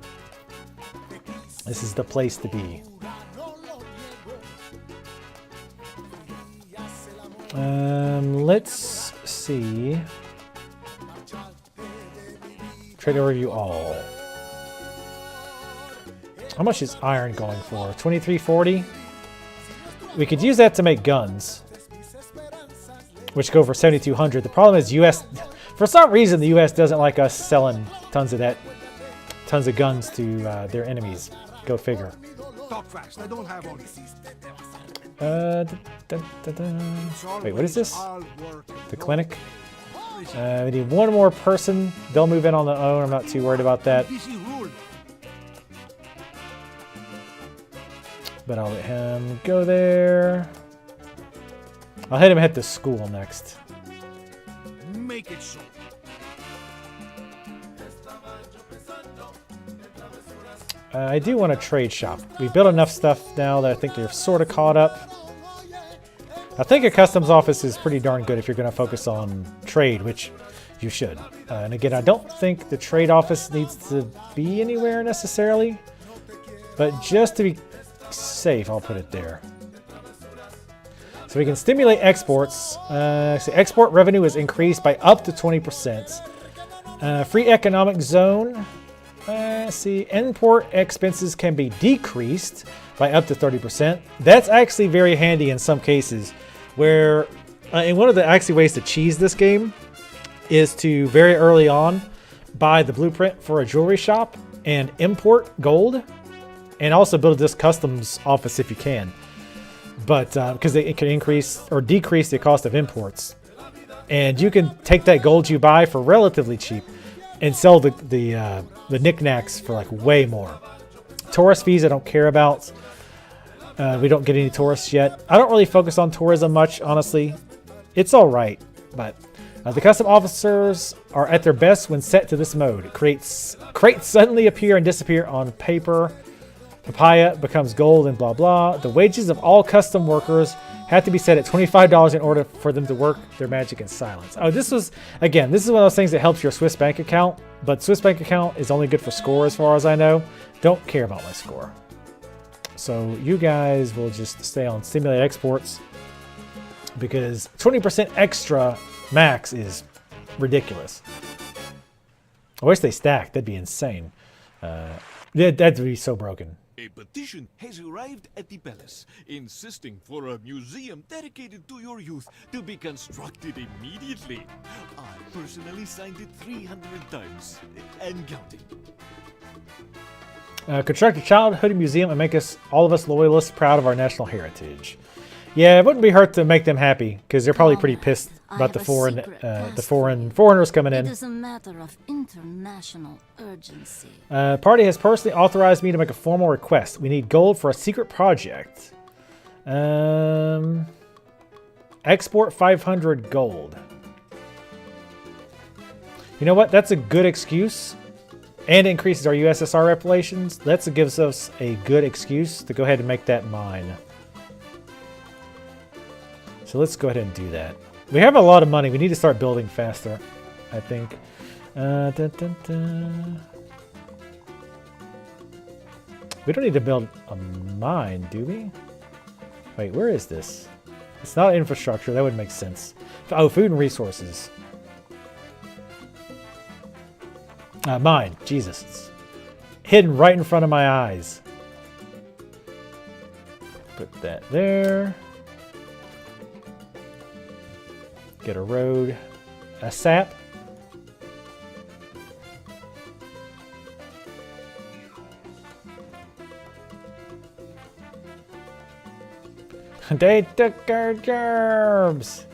This is the place to be. Let's see. Trade overview all. How much is iron going for? 2340? We could use that to make guns, which go for 7,200. The problem is US, for some reason the US doesn't like us selling tons of guns to their enemies. Go figure. Talk fast. I don't have all this. Wait, what is this? The clinic? We need one more person. They'll move in on their own. I'm not too worried about that. But I'll let him go there. I'll let him head to school next. Make it so. I do want a trade shop. We built enough stuff now that I think they're sort of caught up. I think a customs office is pretty darn good if you're going to focus on trade, which you should. And again, I don't think the trade office needs to be anywhere necessarily, but just to be safe, I'll put it there. So we can stimulate exports. So export revenue is increased by up to 20%. Free economic zone. See, import expenses can be decreased by up to 30%. That's actually very handy in some cases where, and one of the actually ways to cheese this game is to very early on buy the blueprint for a jewelry shop and import gold, and also build this customs office if you can. But because it can increase or decrease the cost of imports, and you can take that gold you buy for relatively cheap and sell the knickknacks for like way more. Tourist fees I don't care about. We don't get any tourists yet. I don't really focus on tourism much, honestly. It's all right, but the custom officers are at their best when set to this mode. Crates suddenly appear and disappear on paper. Papaya becomes gold and blah blah. The wages of all custom workers have to be set at $25 in order for them to work their magic in silence. Oh, this is one of those things that helps your Swiss bank account, but Swiss bank account is only good for score as far as I know. Don't care about my score. So you guys will just stay on stimulate exports because 20% extra max is ridiculous. I wish they stacked. That'd be insane. That'd be so broken. A petition has arrived at the palace, insisting for a museum dedicated to your youth to be constructed immediately. I personally signed it 300 times, and counting. Construct a childhood museum and make all of us loyalists proud of our national heritage. Yeah, it wouldn't be hurt to make them happy because they're probably pretty pissed about the foreigners coming in. It is a matter of international urgency. Party has personally authorized me to make a formal request. We need gold for a secret project. Export 500 gold. You know what? That's a good excuse. And it increases our USSR reparations. That gives us a good excuse to go ahead and make that mine. So let's go ahead and do that. We have a lot of money. We need to start building faster, I think. We don't need to build a mine, do we? Wait, where is this? It's not infrastructure. That wouldn't make sense. Oh, food and resources. Mine. Jesus. It's hidden right in front of my eyes. Put that there. Get a road. A sap. They took our jobs.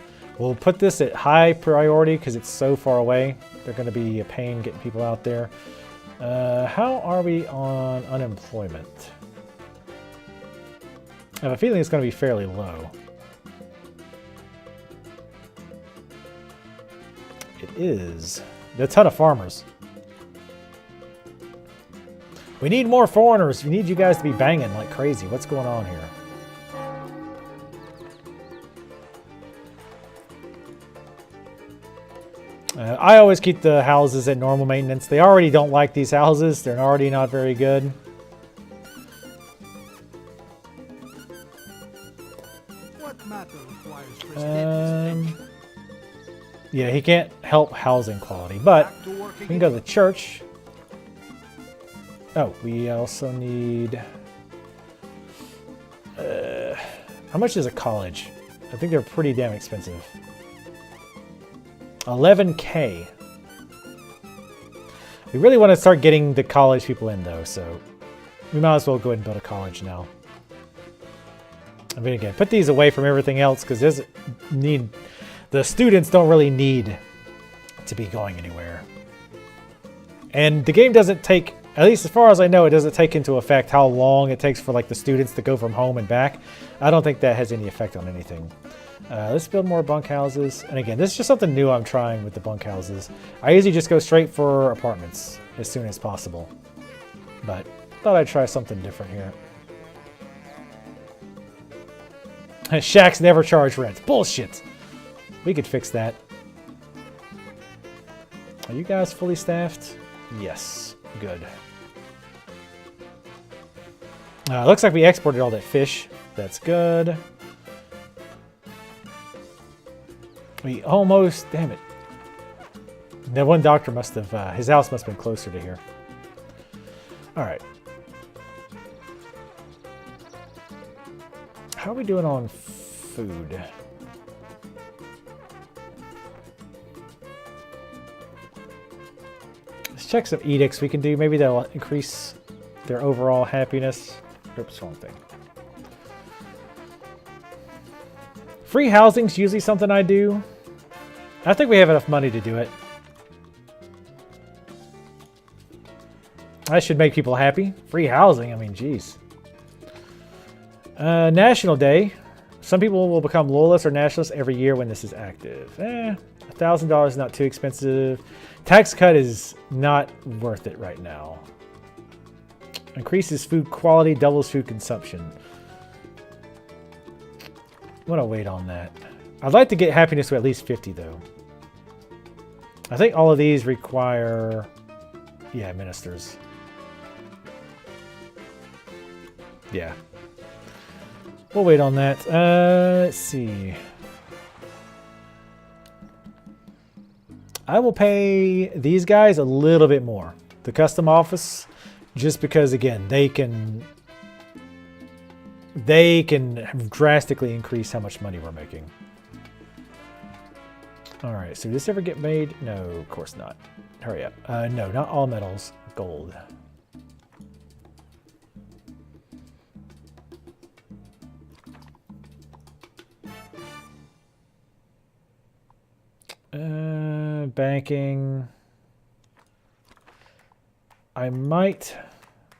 We'll put this at high priority because it's so far away. They're going to be a pain getting people out there. How are we on unemployment? I have a feeling it's going to be fairly low. It is. There's a ton of farmers. We need more foreigners. We need you guys to be banging like crazy. What's going on here? I always keep the houses at normal maintenance. They already don't like these houses. They're already not very good. What matter requires Presidente? Yeah, he can't help housing quality, but we can go to the church. Oh, we also need... how much is a college? I think they're pretty damn expensive. 11K. We really want to start getting the college people in, though, so we might as well go ahead and build a college now. I mean, again, put these away from everything else because the students don't really need to be going anywhere. And the game doesn't take, at least as far as I know, it doesn't take into effect how long it takes for like the students to go from home and back. I don't think that has any effect on anything. Let's build more bunkhouses. And again, this is just something new I'm trying with the bunkhouses. I usually just go straight for apartments as soon as possible. But thought I'd try something different here. Shacks never charge rent. Bullshit. We could fix that. Are you guys fully staffed? Yes. Good. Looks like we exported all that fish. That's good. We almost... Damn it. That one doctor must have... his house must have been closer to here. Alright. How are we doing on food? Let's check some edicts we can do. Maybe that'll increase their overall happiness. Oops, wrong thing. Free housing's usually something I do. I think we have enough money to do it. That should make people happy. Free housing, I mean, geez. National Day. Some people will become loyalists or nationalists every year when this is active. $1,000 is not too expensive. Tax cut is not worth it right now. Increases food quality, doubles food consumption. I'm gonna wait on that. I'd like to get happiness to at least 50 though. I think all of these require, yeah, ministers. Yeah. We'll wait on that. Let's see. I will pay these guys a little bit more. The custom office, just because again, they can drastically increase how much money we're making. All right, so did this ever get made? No, of course not. Hurry up. No, not all metals. Gold. Banking. I might...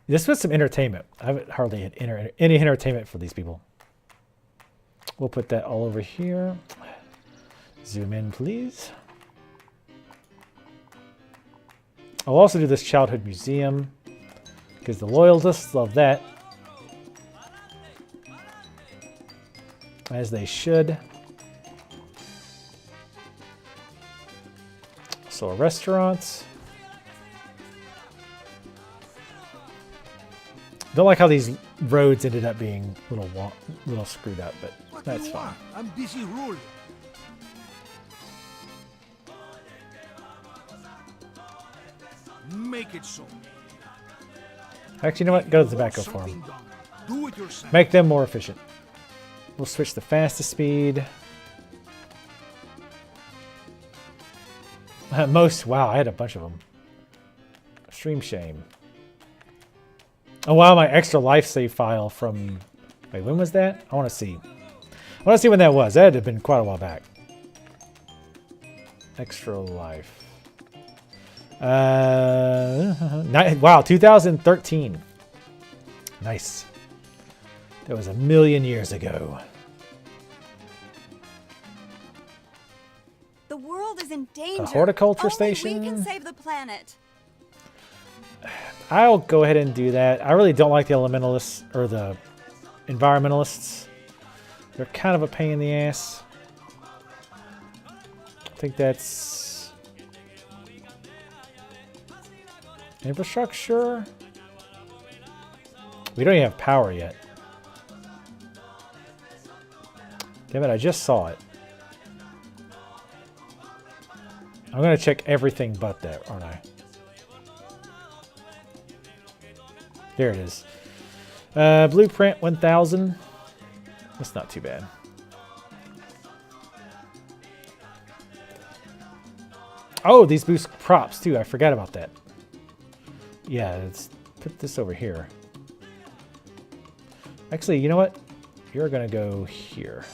This was some entertainment. I haven't hardly had any entertainment for these people. We'll put that all over here. Zoom in, please. I'll also do this childhood museum because the loyalists love that. As they should. So a restaurant. Don't like how these roads ended up being little screwed up, but What that's do you fine. want? I'm busy ruling. Make it so. Actually, you know what? Go to the Want tobacco farm. something done, do it yourself. Make them more efficient. We'll switch the fastest speed. Wow, I had a bunch of them. Extreme shame. Oh wow, my extra life save file from... Wait, when was that? I want to see. I want to see when that was. That had been quite a while back. extra life. Wow, 2013. Nice. That was 1,000,000 years ago. The world is in danger. A horticulture Only station? we can save the planet. I'll go ahead and do that. I really don't like the elementalists or the environmentalists. They're kind of a pain in the ass. I think that's infrastructure. We don't even have power yet. Damn it, I just saw it. I'm going to check everything but that, aren't I? There it is. Blueprint 1000. That's not too bad. Oh, these boost props too. I forgot about that. Yeah, let's put this over here. Actually, you know what? You're going to go here.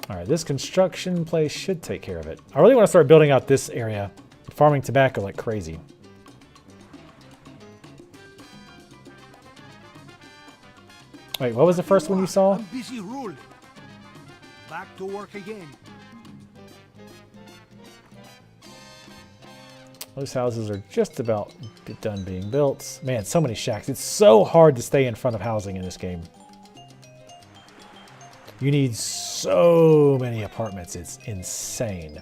All right, this construction place should take care of it. I really want to start building out this area, farming tobacco like crazy. Wait, what was the first one you saw? I'm busy ruling. Back to work again. Those houses are just about done being built. Man, so many shacks. It's so hard to stay in front of housing in this game. You need so many apartments. It's insane.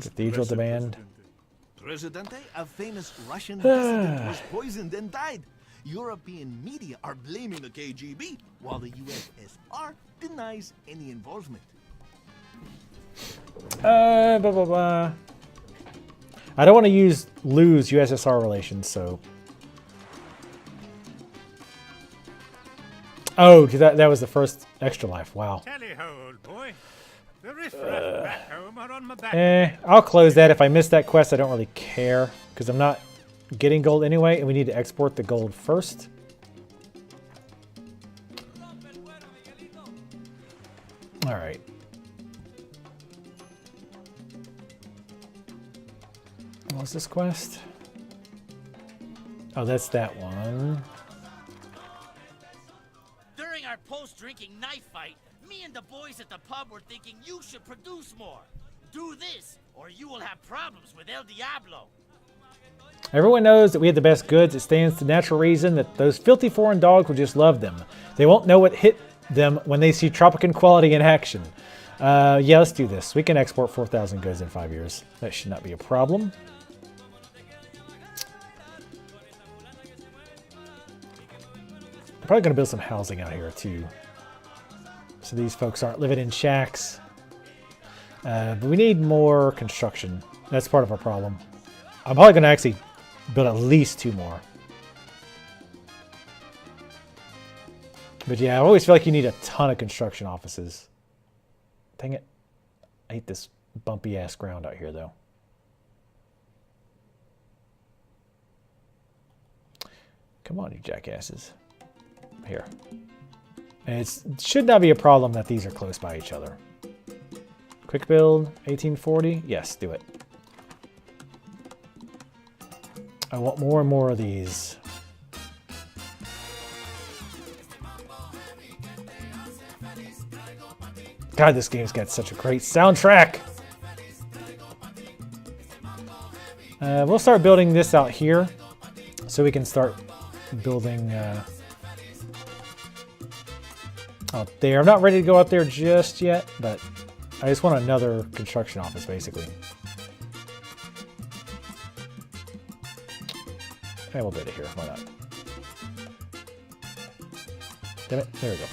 Cathedral demand. Presidente, a famous Russian dissident was poisoned and died. European media are blaming the KGB, while the USSR denies any involvement. Blah, blah, blah. I don't want to lose USSR relations, so. Oh, that was the first extra life. Wow. Tally-ho, old boy. The riffraff back home are on my back. I'll close that. If I miss that quest, I don't really care, because I'm not getting gold anyway, and we need to export the gold first. All right. What's this quest? Oh, that's that one. During our post-drinking knife fight, me and the boys at the pub were thinking you should produce more. Do this, or you will have problems with El Diablo. Everyone knows that we have the best goods. It stands to natural reason that those filthy foreign dogs will just love them. They won't know what hit them when they see Tropican quality in action. Yeah, let's do this. We can export 4,000 goods in 5 years. That should not be a problem. I'm probably going to build some housing out here too, so these folks aren't living in shacks. But we need more construction. That's part of our problem. I'm probably going to actually build at least 2 more. But yeah, I always feel like you need a ton of construction offices. Dang it. I hate this bumpy ass ground out here though. Come on, you jackasses. Here. And it should not be a problem that these are close by each other. Quick build, 1840. Yes, do it. I want more and more of these. God, this game's got such a great soundtrack. We'll start building this out here so we can start building out there. I'm not ready to go out there just yet, but I just want another construction office, basically. And we'll build it here. Why not? Damn it. There we go.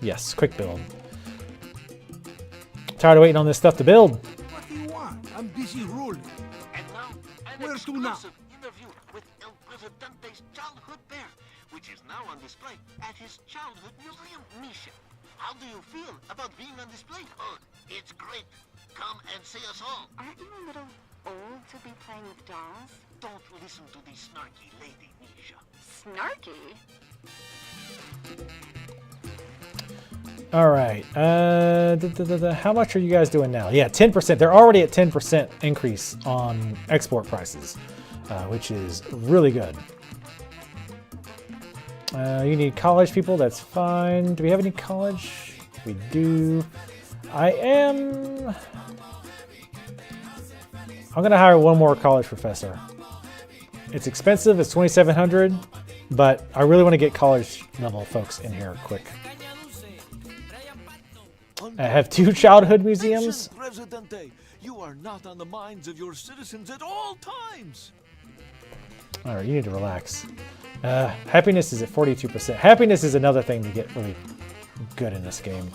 Yes, quick build. Tired of waiting on this stuff to build. What do you want? I'm busy ruling. And now, an Where to now? exclusive interview with El Presidente's childhood bear, which is now on display at his childhood museum mission. How do you feel about being on display? Oh, it's great. Come and see us all. Aren't you a little old to be playing with dolls? Don't listen to the snarky lady, Nisha. Snarky? All right. How much are you guys doing now? Yeah, 10%. They're already at 10% increase on export prices, which is really good. You need college people. That's fine. Do we have any college? We do. I'm gonna hire one more college professor. It's expensive. It's $2,700, but I really want to get college level folks in here quick. I have 2 childhood museums. Presidente, you are not on the minds of your citizens at all times. All right, you need to relax. Happiness is at 42%. Happiness is another thing to get really good in this game.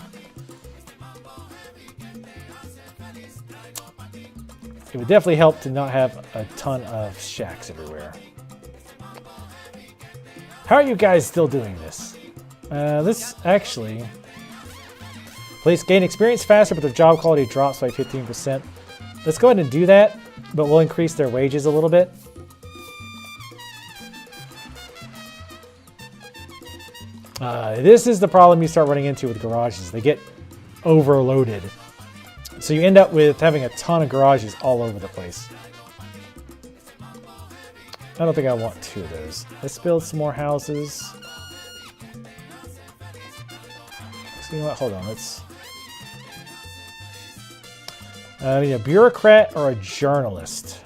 It would definitely help to not have a ton of shacks everywhere. How are you guys still doing this? This actually... Please gain experience faster, but their job quality drops by 15%. Let's go ahead and do that, but we'll increase their wages a little bit. This is the problem you start running into with garages. They get overloaded. So you end up with having a ton of garages all over the place. I don't think I want 2 of those. Let's build some more houses. So you know what? Hold on. Let's... a bureaucrat or a journalist?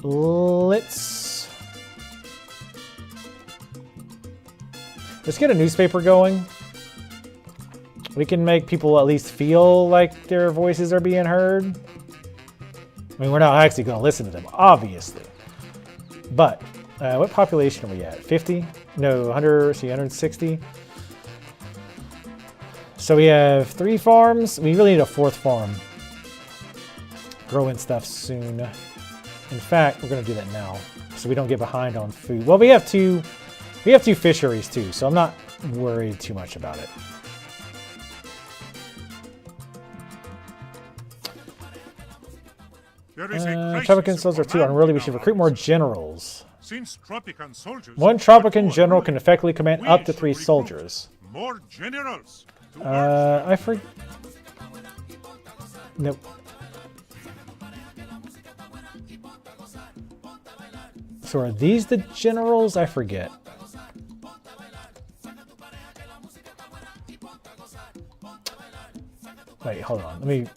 Let's get a newspaper going. We can make people at least feel like their voices are being heard. I mean, we're not actually going to listen to them, obviously. But what population are we at? 50? No, 100, see, 160. So we have 3 farms. We really need a 4th farm. Growing stuff soon. In fact, we're going to do that now, so we don't get behind on food. Well, we have two fisheries too, so I'm not worried too much about it. Tropican soldiers are too unruly. We should recruit more generals. Since Tropican soldiers, One Tropican general can effectively command up to 3 soldiers. More generals. I forget. Nope. So are these the generals? I forget. Wait, hold on.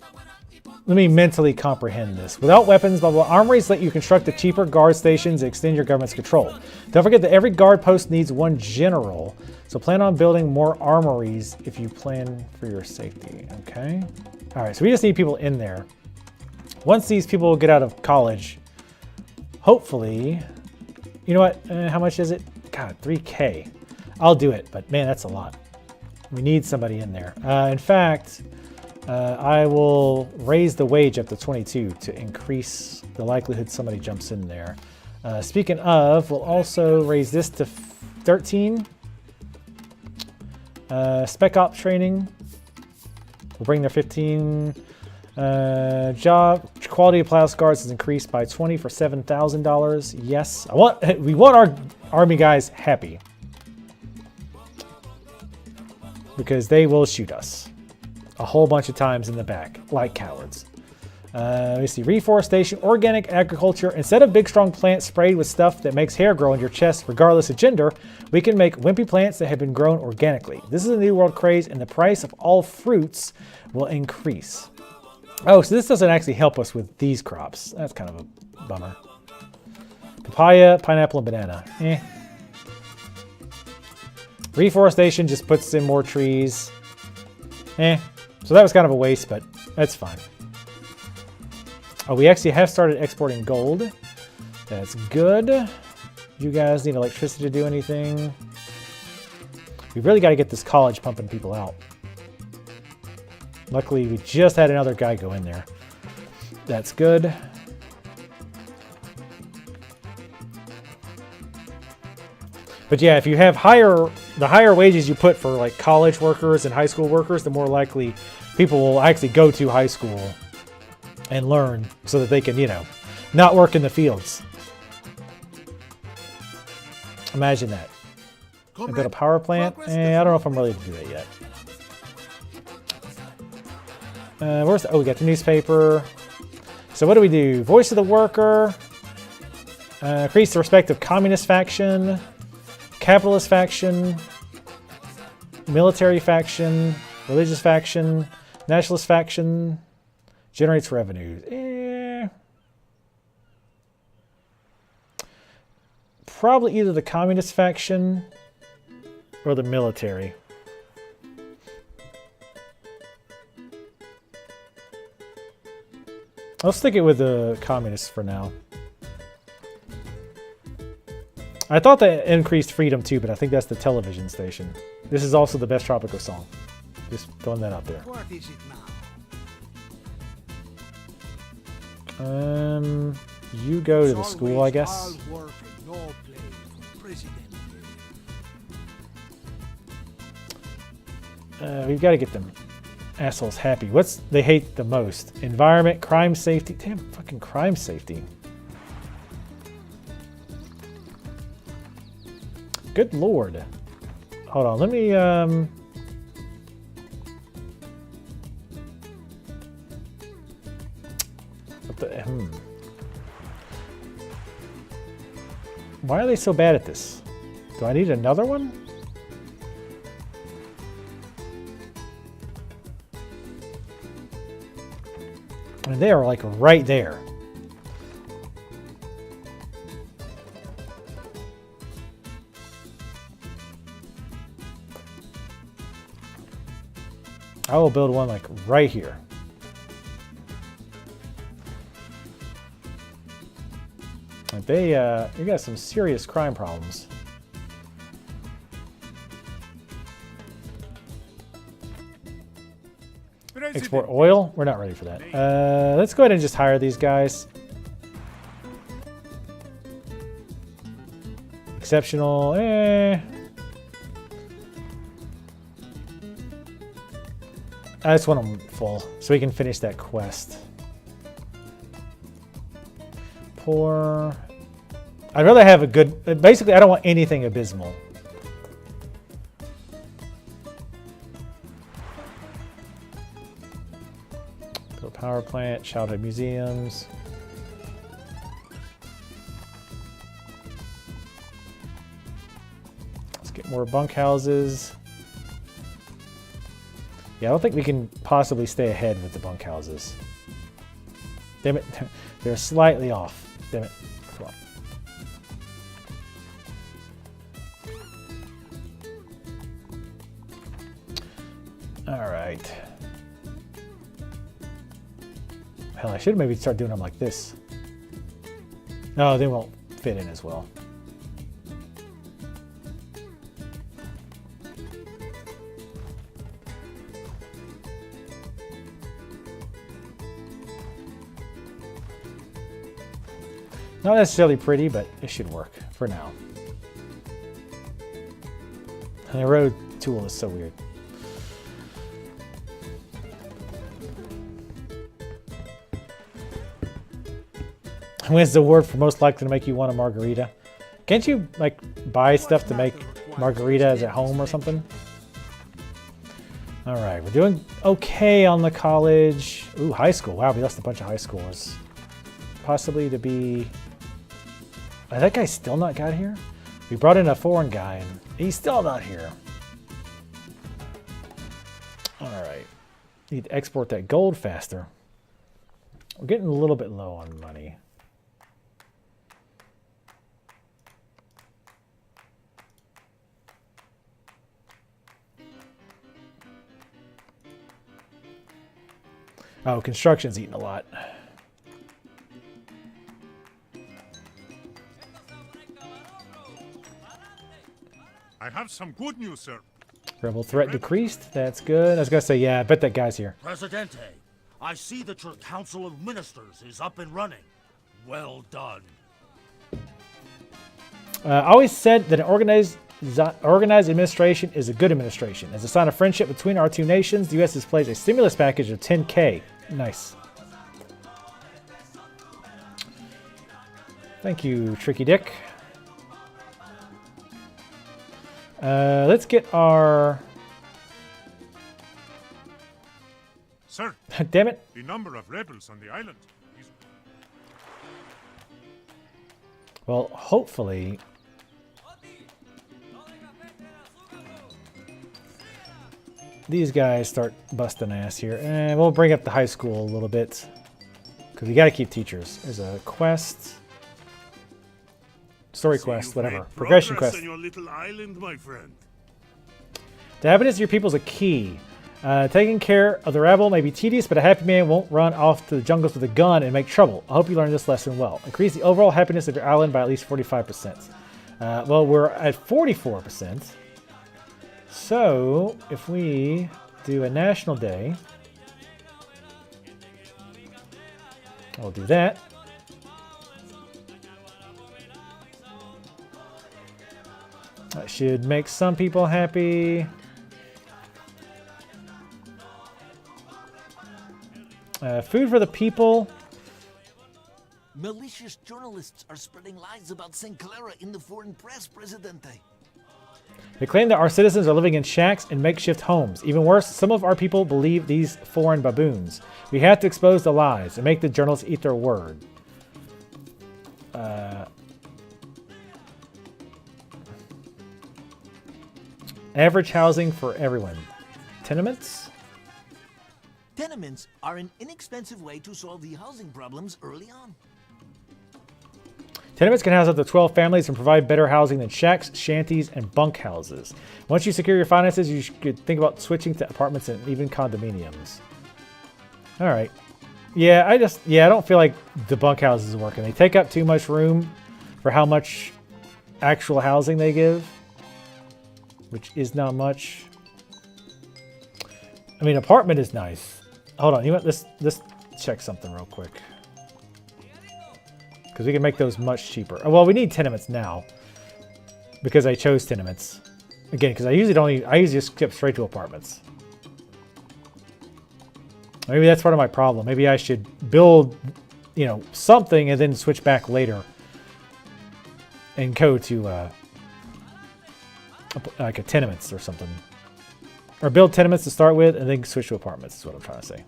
Let me mentally comprehend this. Without weapons, blah, blah, armories let you construct the cheaper guard stations and extend your government's control. Don't forget that every guard post needs 1 general, so plan on building more armories if you plan for your safety, okay? All right, so we just need people in there. Once these people get out of college, hopefully, you know what, how much is it? God, 3K. I'll do it, but man, that's a lot. We need somebody in there. In fact, I will raise the wage up to 22 to increase the likelihood somebody jumps in there. Speaking of, we'll also raise this to 13. Spec op training. We'll bring their 15. Job quality of plow guards is increased by 20 for $7,000. Yes, we want our army guys happy because they will shoot us a whole bunch of times in the back like cowards. Let me see, reforestation, organic agriculture. Instead of big strong plants sprayed with stuff that makes hair grow on your chest regardless of gender, we can make wimpy plants that have been grown organically. This is a new world craze and the price of all fruits will increase. Oh, so this doesn't actually help us with these crops. That's kind of a bummer. Papaya, pineapple, and banana. Reforestation just puts in more trees. So that was kind of a waste, but that's fine. Oh, we actually have started exporting gold. That's good. You guys need electricity to do anything? We really got to get this college pumping people out. Luckily, we just had another guy go in there. That's good. But yeah, if you have higher the higher wages you put for like college workers and high school workers, the more likely people will actually go to high school and learn so that they can, you know, not work in the fields. Imagine that. I've got a power plant. I don't know if I'm ready to do that yet. Where's the, oh, we got the newspaper. So what do we do? Voice of the worker. Increase the respect of communist faction, capitalist faction, military faction, religious faction, nationalist faction. Generates revenue. Probably either the communist faction or the military. I'll stick it with the communists for now. I thought that increased freedom too, but I think that's the television station. This is also the best Tropico song. Just throwing that out there. What is it now? You go to the school, I guess. All work and no play for President. We've got to get them assholes happy. What's they hate the most? Environment, crime, safety. Damn, fucking crime safety. Good lord. Hold on, let me what the Why are they so bad at this? Do I need another one? I mean, they are like right there. I will build one like right here. Like they, you got some serious crime problems. Export oil? We're not ready for that. Let's go ahead and just hire these guys. Exceptional, I just want them full so we can finish that quest. Poor. I'd rather have a good. Basically, I don't want anything abysmal. Build power plant, childhood museums. Let's get more bunkhouses. Yeah, I don't think we can possibly stay ahead with the bunkhouses. Damn it. They're slightly off. Damn it. Come on. Alright. Hell, I should maybe start doing them like this. No, they won't fit in as well. Not necessarily pretty, but it should work for now. And the road tool is so weird. Wins the award for most likely to make you want a margarita. Can't you like buy stuff to make margaritas at home or something? All right, we're doing okay on the college. Ooh, high school. Wow, we lost a bunch of high schoolers. Possibly to be... that guy's still not got here? We brought in a foreign guy and he's still not here. Alright. Need to export that gold faster. We're getting a little bit low on money. Oh, construction's eating a lot. I have some good news, sir. Rebel threat decreased. That's good. I was going to say, yeah, I bet that guy's here. Presidente, I see that your Council of Ministers is up and running. Well done. I always said that an organized administration is a good administration. As a sign of friendship between our two nations, the U.S. displays a stimulus package of $10K. Nice. Thank you, Tricky Dick. Let's get our... Sir. Damn it. The number of rebels on the island is... Well, hopefully... these guys start busting ass here. And we'll bring up the high school a little bit. Because we got to keep teachers. There's a quest. Story quest, whatever. Progression quest. On your little island, my friend. The happiness of your people is a key. Taking care of the rabble may be tedious, but a happy man won't run off to the jungles with a gun and make trouble. I hope you learned this lesson well. Increase the overall happiness of your island by at least 45%. Well, we're at 44%. So, if we do a national day, I'll do that. That should make some people happy. Food for the people. Malicious journalists are spreading lies about St. Clara in the foreign press, Presidente. They claim that our citizens are living in shacks and makeshift homes. Even worse, some of our people believe these foreign baboons. We have to expose the lies and make the journalists eat their word. Average housing for everyone. Tenements? Tenements are an inexpensive way to solve the housing problems early on. Tenements can house up to 12 families and provide better housing than shacks, shanties, and bunk houses. Once you secure your finances, you should think about switching to apartments and even condominiums. All right. Yeah, I don't feel like the bunk houses are working. They take up too much room for how much actual housing they give, which is not much. I mean, apartment is nice. Hold on, you want let's check something real quick. Because we can make those much cheaper. Well, we need tenements now. Because I chose tenements. Again, because I usually just skip straight to apartments. Maybe that's part of my problem. Maybe I should build, something and then switch back later. And go to, like a tenements or something. Or build tenements to start with and then switch to apartments is what I'm trying to say.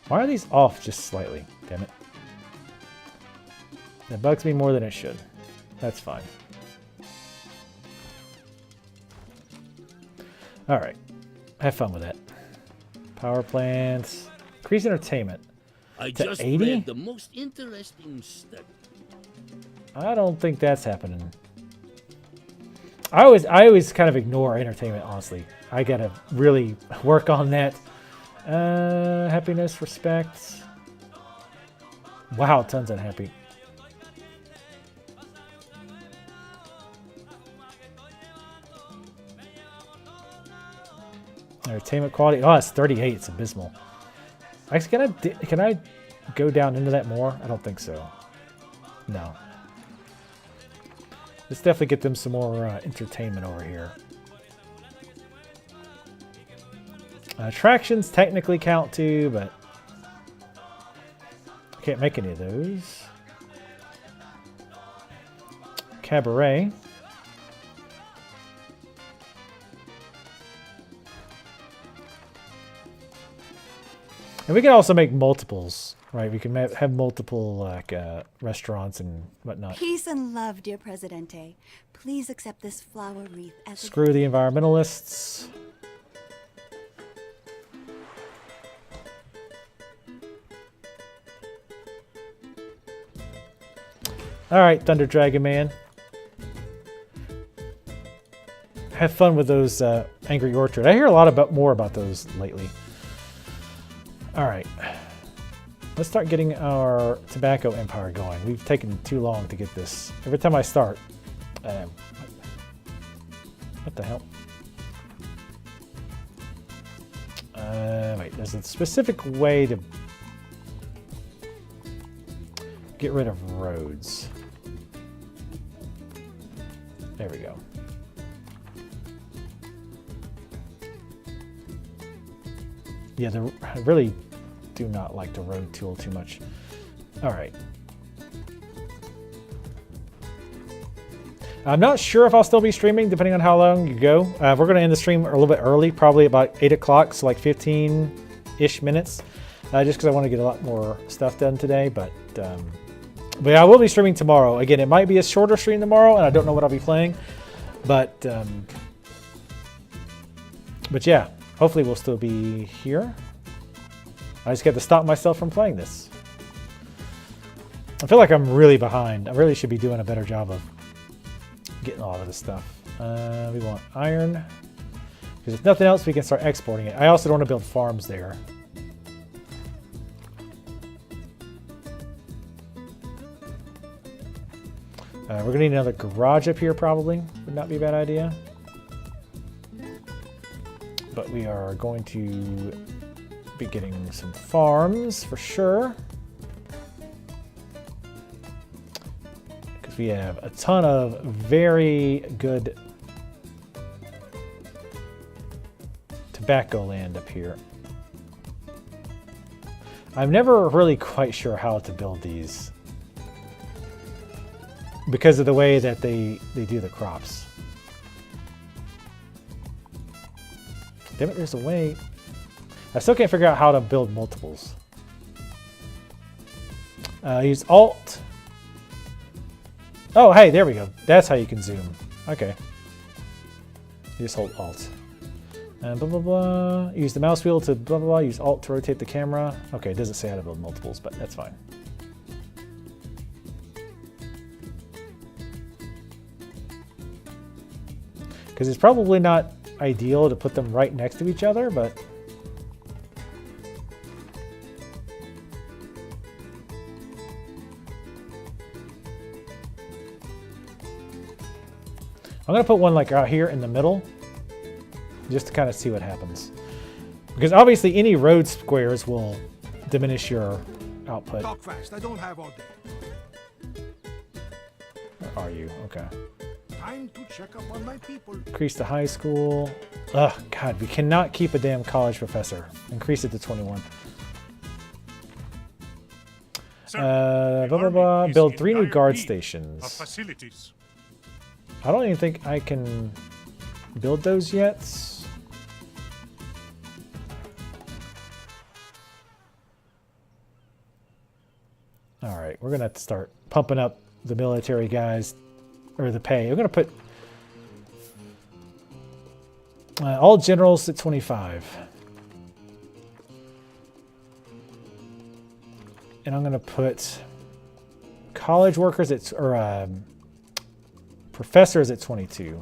Why are these off just slightly? Damn it. That bugs me more than it should. That's fine. Alright. Have fun with that. Power plants. Increase entertainment. I to just 80? read the most interesting study. I don't think that's happening. I always kind of ignore entertainment, honestly. I gotta really work on that. Happiness, respect. Wow, tons unhappy. Entertainment quality. Oh, it's 38. It's abysmal. Actually, can I go down into that more? I don't think so. No. Let's definitely get them some more entertainment over here. Attractions technically count too, but I can't make any of those. Cabaret. And we can also make multiples, right? We can have multiple like restaurants and whatnot. Peace and love, dear Presidente. Please accept this flower wreath as Screw the environmentalists. All right, Thunder Dragon Man. Have fun with those Angry Orchard. I hear a lot more about those lately. All right. Let's start getting our tobacco empire going. We've taken too long to get this. Every time I start... what the hell? Wait, there's a specific way to get rid of roads. There we go. Yeah, I really do not like the road tool too much. All right. I'm not sure if I'll still be streaming, depending on how long you go. We're going to end the stream a little bit early, probably about 8 o'clock, so like 15-ish minutes, just because I want to get a lot more stuff done today. But yeah, I will be streaming tomorrow. Again, it might be a shorter stream tomorrow, and I don't know what I'll be playing. But yeah, hopefully we'll still be here. I just got to stop myself from playing this. I feel like I'm really behind. I really should be doing a better job of getting all of this stuff. We want iron. Because if nothing else, we can start exporting it. I also don't want to build farms there. We're going to need another garage up here probably. Would not be a bad idea. But we are going to be getting some farms for sure. Because we have a ton of very good tobacco land up here. I'm never really quite sure how to build these because of the way that they do the crops. Damn it, there's a way. I still can't figure out how to build multiples. Use Alt. Oh, hey, there we go. That's how you can zoom. Okay. You just hold Alt. And blah, blah, blah. Use the mouse wheel to blah, blah, blah. Use Alt to rotate the camera. Okay, it doesn't say how to build multiples, but that's fine. Because it's probably not ideal to put them right next to each other, but I'm going to put one like out here in the middle just to kind of see what happens. Because obviously any road squares will diminish your output. Talk fast, I don't have all day. Where are you? Okay. Time to check up on my people. Increase the high school. Ugh, God, we cannot keep a damn college professor. Increase it to 21. Sir, blah, blah, blah. is Build in 3 new dire guard need stations. of facilities. I don't even think I can build those yet. All right, we're gonna have to start pumping up the military guys, or the pay. We're gonna put all generals at 25. And I'm gonna put college workers at, or professors at 22.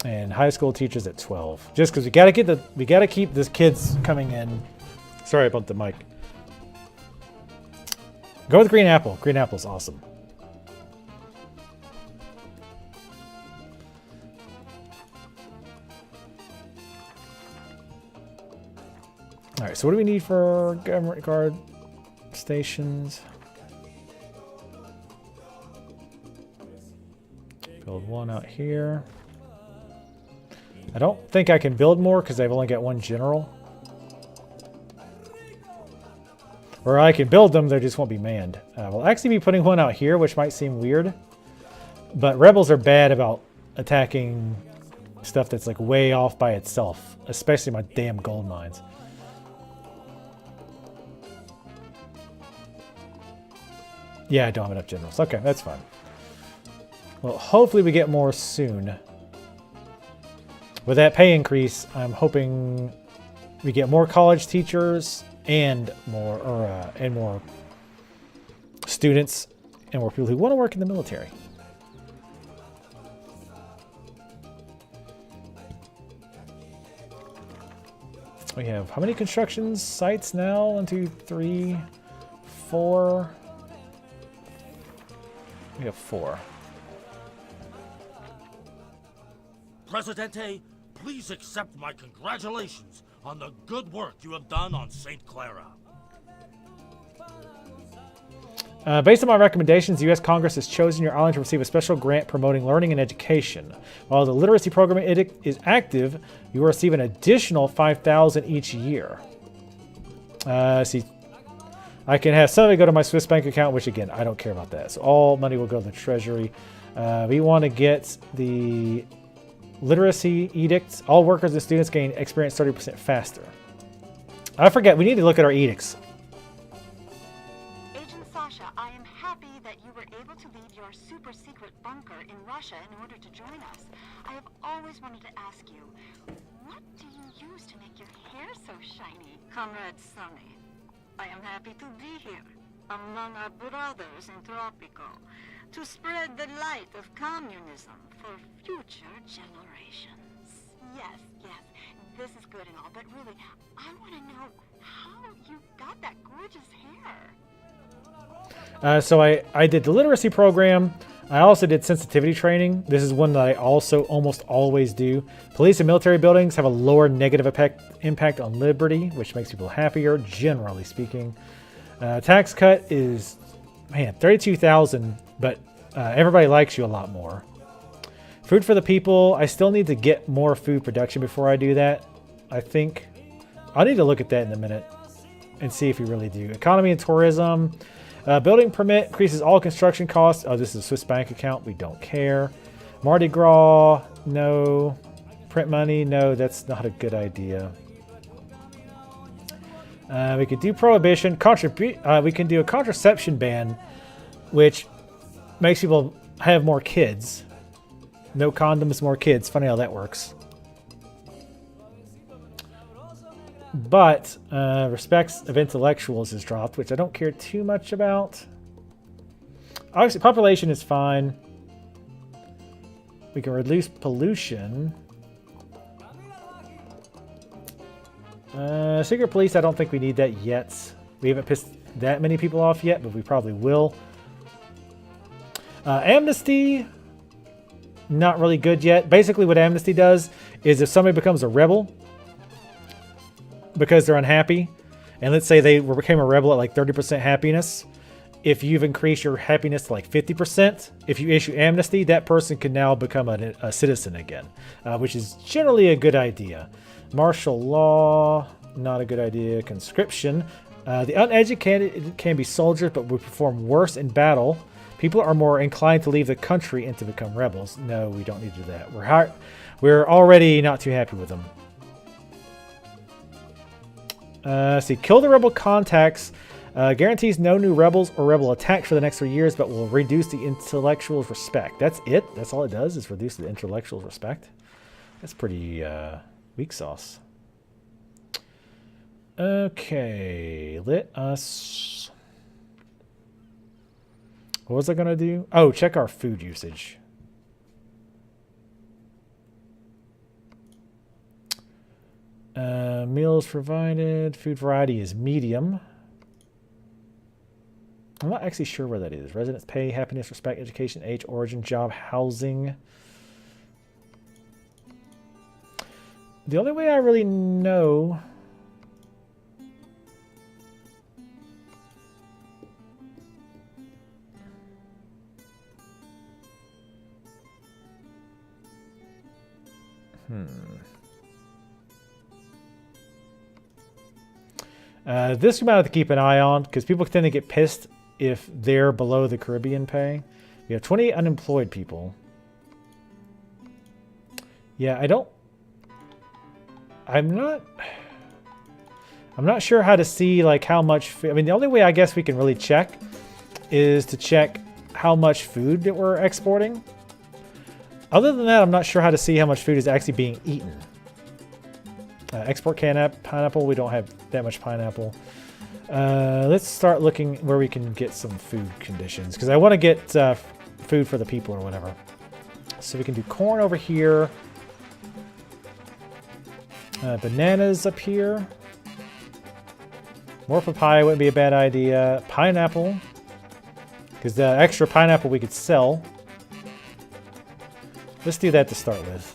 And high school teachers at 12. Just because we gotta keep the kids coming in. Sorry about the mic. Go with green apple. Green apple's awesome. All right, so what do we need for government guard stations? Build one out here. I don't think I can build more because I've only got one general. Or I can build them, they just won't be manned. We'll actually be putting one out here, which might seem weird. But rebels are bad about attacking stuff that's like way off by itself. Especially my damn gold mines. Yeah, I don't have enough generals. Okay, that's fine. Well, hopefully we get more soon. With that pay increase, I'm hoping we get more college teachers and more students and more people who want to work in the military. We have how many construction sites now? 1, 2, 3, 4. We have 4. Presidente, please accept my congratulations on the good work you have done on St. Clara. Based on my recommendations, the U.S. Congress has chosen your island to receive a special grant promoting learning and education. While the literacy program is active, you will receive an additional $5,000 each year. See, I can have somebody go to my Swiss bank account, which again, I don't care about that. So all money will go to the treasury. We want to get the literacy edicts. All workers and students gain experience 30% faster. I forget, we need to look at our edicts. Agent Sasha, I am happy that you were able to leave your super secret bunker in Russia in order to join us. I have always wanted to ask you, what do you use to make your hair so shiny? Comrade Sonny, I am happy to be here, among our brothers in Tropico, to spread the light of communism for future generations. Yes, yes, this is good and all, but really, I want to know how you got that gorgeous hair. So I did the literacy program. I also did sensitivity training. This is one that I also almost always do. Police and military buildings have a lower negative impact on liberty, which makes people happier, generally speaking. Tax cut is, man, $32,000, but everybody likes you a lot more. Food for the people. I still need to get more food production before I do that. I think I'll need to look at that in a minute and see if we really do. Economy and tourism. Building permit increases all construction costs. Oh, this is a Swiss bank account. We don't care. Mardi Gras, no. Print money, no. That's not a good idea. We could do prohibition. We can do a contraception ban, which makes people have more kids. No condoms, more kids. Funny how that works. But respects of intellectuals is dropped, which I don't care too much about. Obviously, population is fine. We can reduce pollution. Secret police, I don't think we need that yet. We haven't pissed that many people off yet, but we probably will. Amnesty, not really good yet. Basically, what amnesty does is if somebody becomes a rebel, because they're unhappy, and let's say they became a rebel at like 30% happiness, if you've increased your happiness to like 50%, if you issue amnesty, that person can now become a citizen again, which is generally a good idea. Martial law, not a good idea. Conscription. The uneducated can be soldiers, but will perform worse in battle. People are more inclined to leave the country and to become rebels. No, we don't need to do that. We're already not too happy with them. See, kill the rebel contacts. Guarantees no new rebels or rebel attacks for the next 3 years, but will reduce the intellectuals' respect. That's it? That's all it does, is reduce the intellectuals' respect? That's pretty weak sauce. Okay, let us... What was I going to do? Oh, check our food usage. Meals provided. Food variety is medium. I'm not actually sure where that is. Residence pay, happiness, respect, education, age, origin, job, housing. The only way I really know... This we might have to keep an eye on, because people tend to get pissed if they're below the Caribbean pay. We have 20 unemployed people. Yeah, I'm not sure how to see like how much I mean, the only way I guess we can really check is to check how much food that we're exporting. Other than that, I'm not sure how to see how much food is actually being eaten. Export pineapple. We don't have that much pineapple. Let's start looking where we can get some food conditions, because I want to get food for the people or whatever. So we can do corn over here. Bananas up here. More papaya wouldn't be a bad idea. Pineapple, because the extra pineapple we could sell. Let's do that to start with.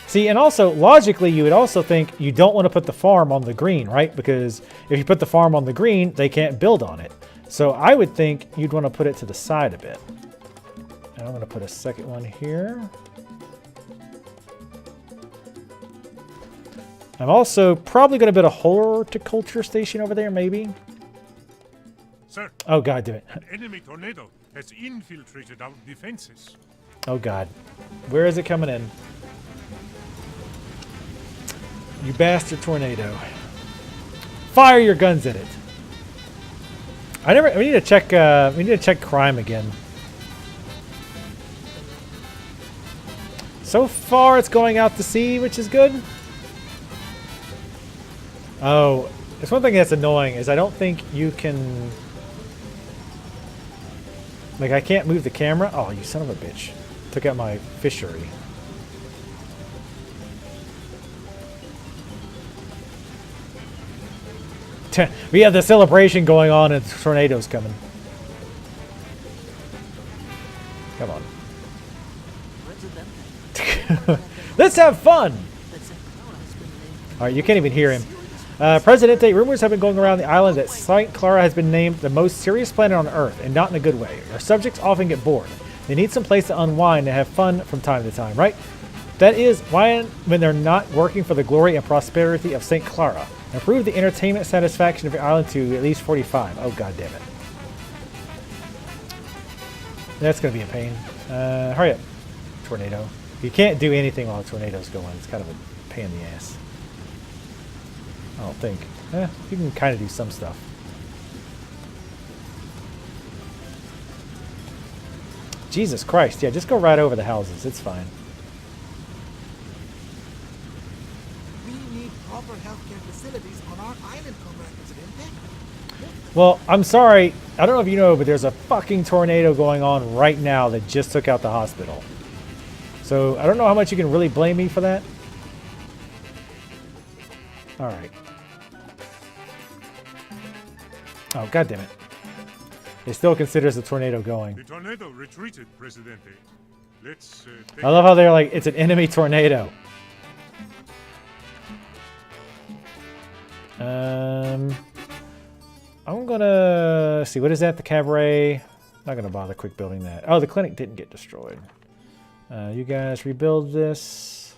See, and also, logically, you would also think you don't want to put the farm on the green, right? Because if you put the farm on the green, they can't build on it. So I would think you'd want to put it to the side a bit. And I'm going to put a second one here. I'm also probably going to build a horticulture station over there, maybe. Sir. Oh, God, do it. An enemy tornado has infiltrated our defenses. Oh, God. Where is it coming in? You bastard tornado. Fire your guns at it. We need to check crime again. So far it's going out to sea, which is good. Oh, there's one thing that's annoying is I don't think you can, like, I can't move the camera. Oh, you son of a bitch. Took out my fishery. We have the celebration going on and the tornado's coming. Come on. Let's have fun! Alright, you can't even hear him. Presidente, rumors have been going around the island that St. Clara has been named the most serious planet on Earth, and not in a good way. Our subjects often get bored. They need some place to unwind and have fun from time to time, right? That is why when they're not working for the glory and prosperity of St. Clara. Improve the entertainment satisfaction of your island to at least 45. Oh, god damn it. That's going to be a pain. Hurry up. Tornado. You can't do anything while a tornado's going. It's kind of a pain in the ass. I don't think. You can kind of do some stuff. Jesus Christ. Yeah, just go right over the houses. It's fine. We need proper healthcare facilities on our island, Comrade Presidente. Well, I'm sorry. I don't know if you know, but there's a fucking tornado going on right now that just took out the hospital. So I don't know how much you can really blame me for that. All right. Oh, god damn it. It still considers the tornado going. The tornado retreated, Presidente. Let's I love how they're like, it's an enemy tornado. I'm gonna see, what is that? The cabaret? Not gonna bother quick building that. Oh, the clinic didn't get destroyed. You guys rebuild this.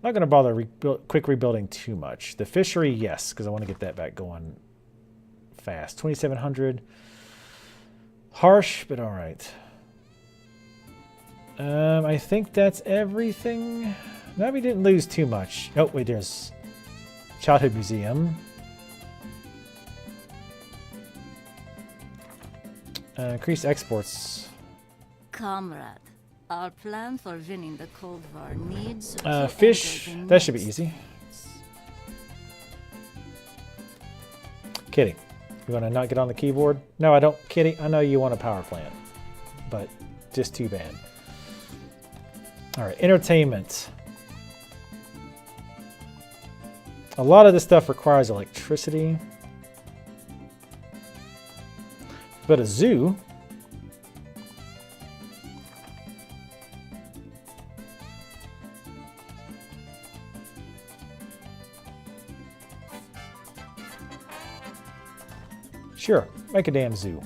Not gonna bother quick rebuilding too much. The fishery, yes, because I want to get that back going fast. 2,700. Harsh, but all right. I think that's everything. No, we didn't lose too much. Oh, wait, there's Childhood Museum. Increase exports. Comrade, our plan for winning the Cold War needs fish. That should be easy. Kitty, you want to not get on the keyboard? No, I don't. Kitty, I know you want a power plant, but just too bad. All right, entertainment. A lot of this stuff requires electricity. But a zoo. Sure, make a damn zoo.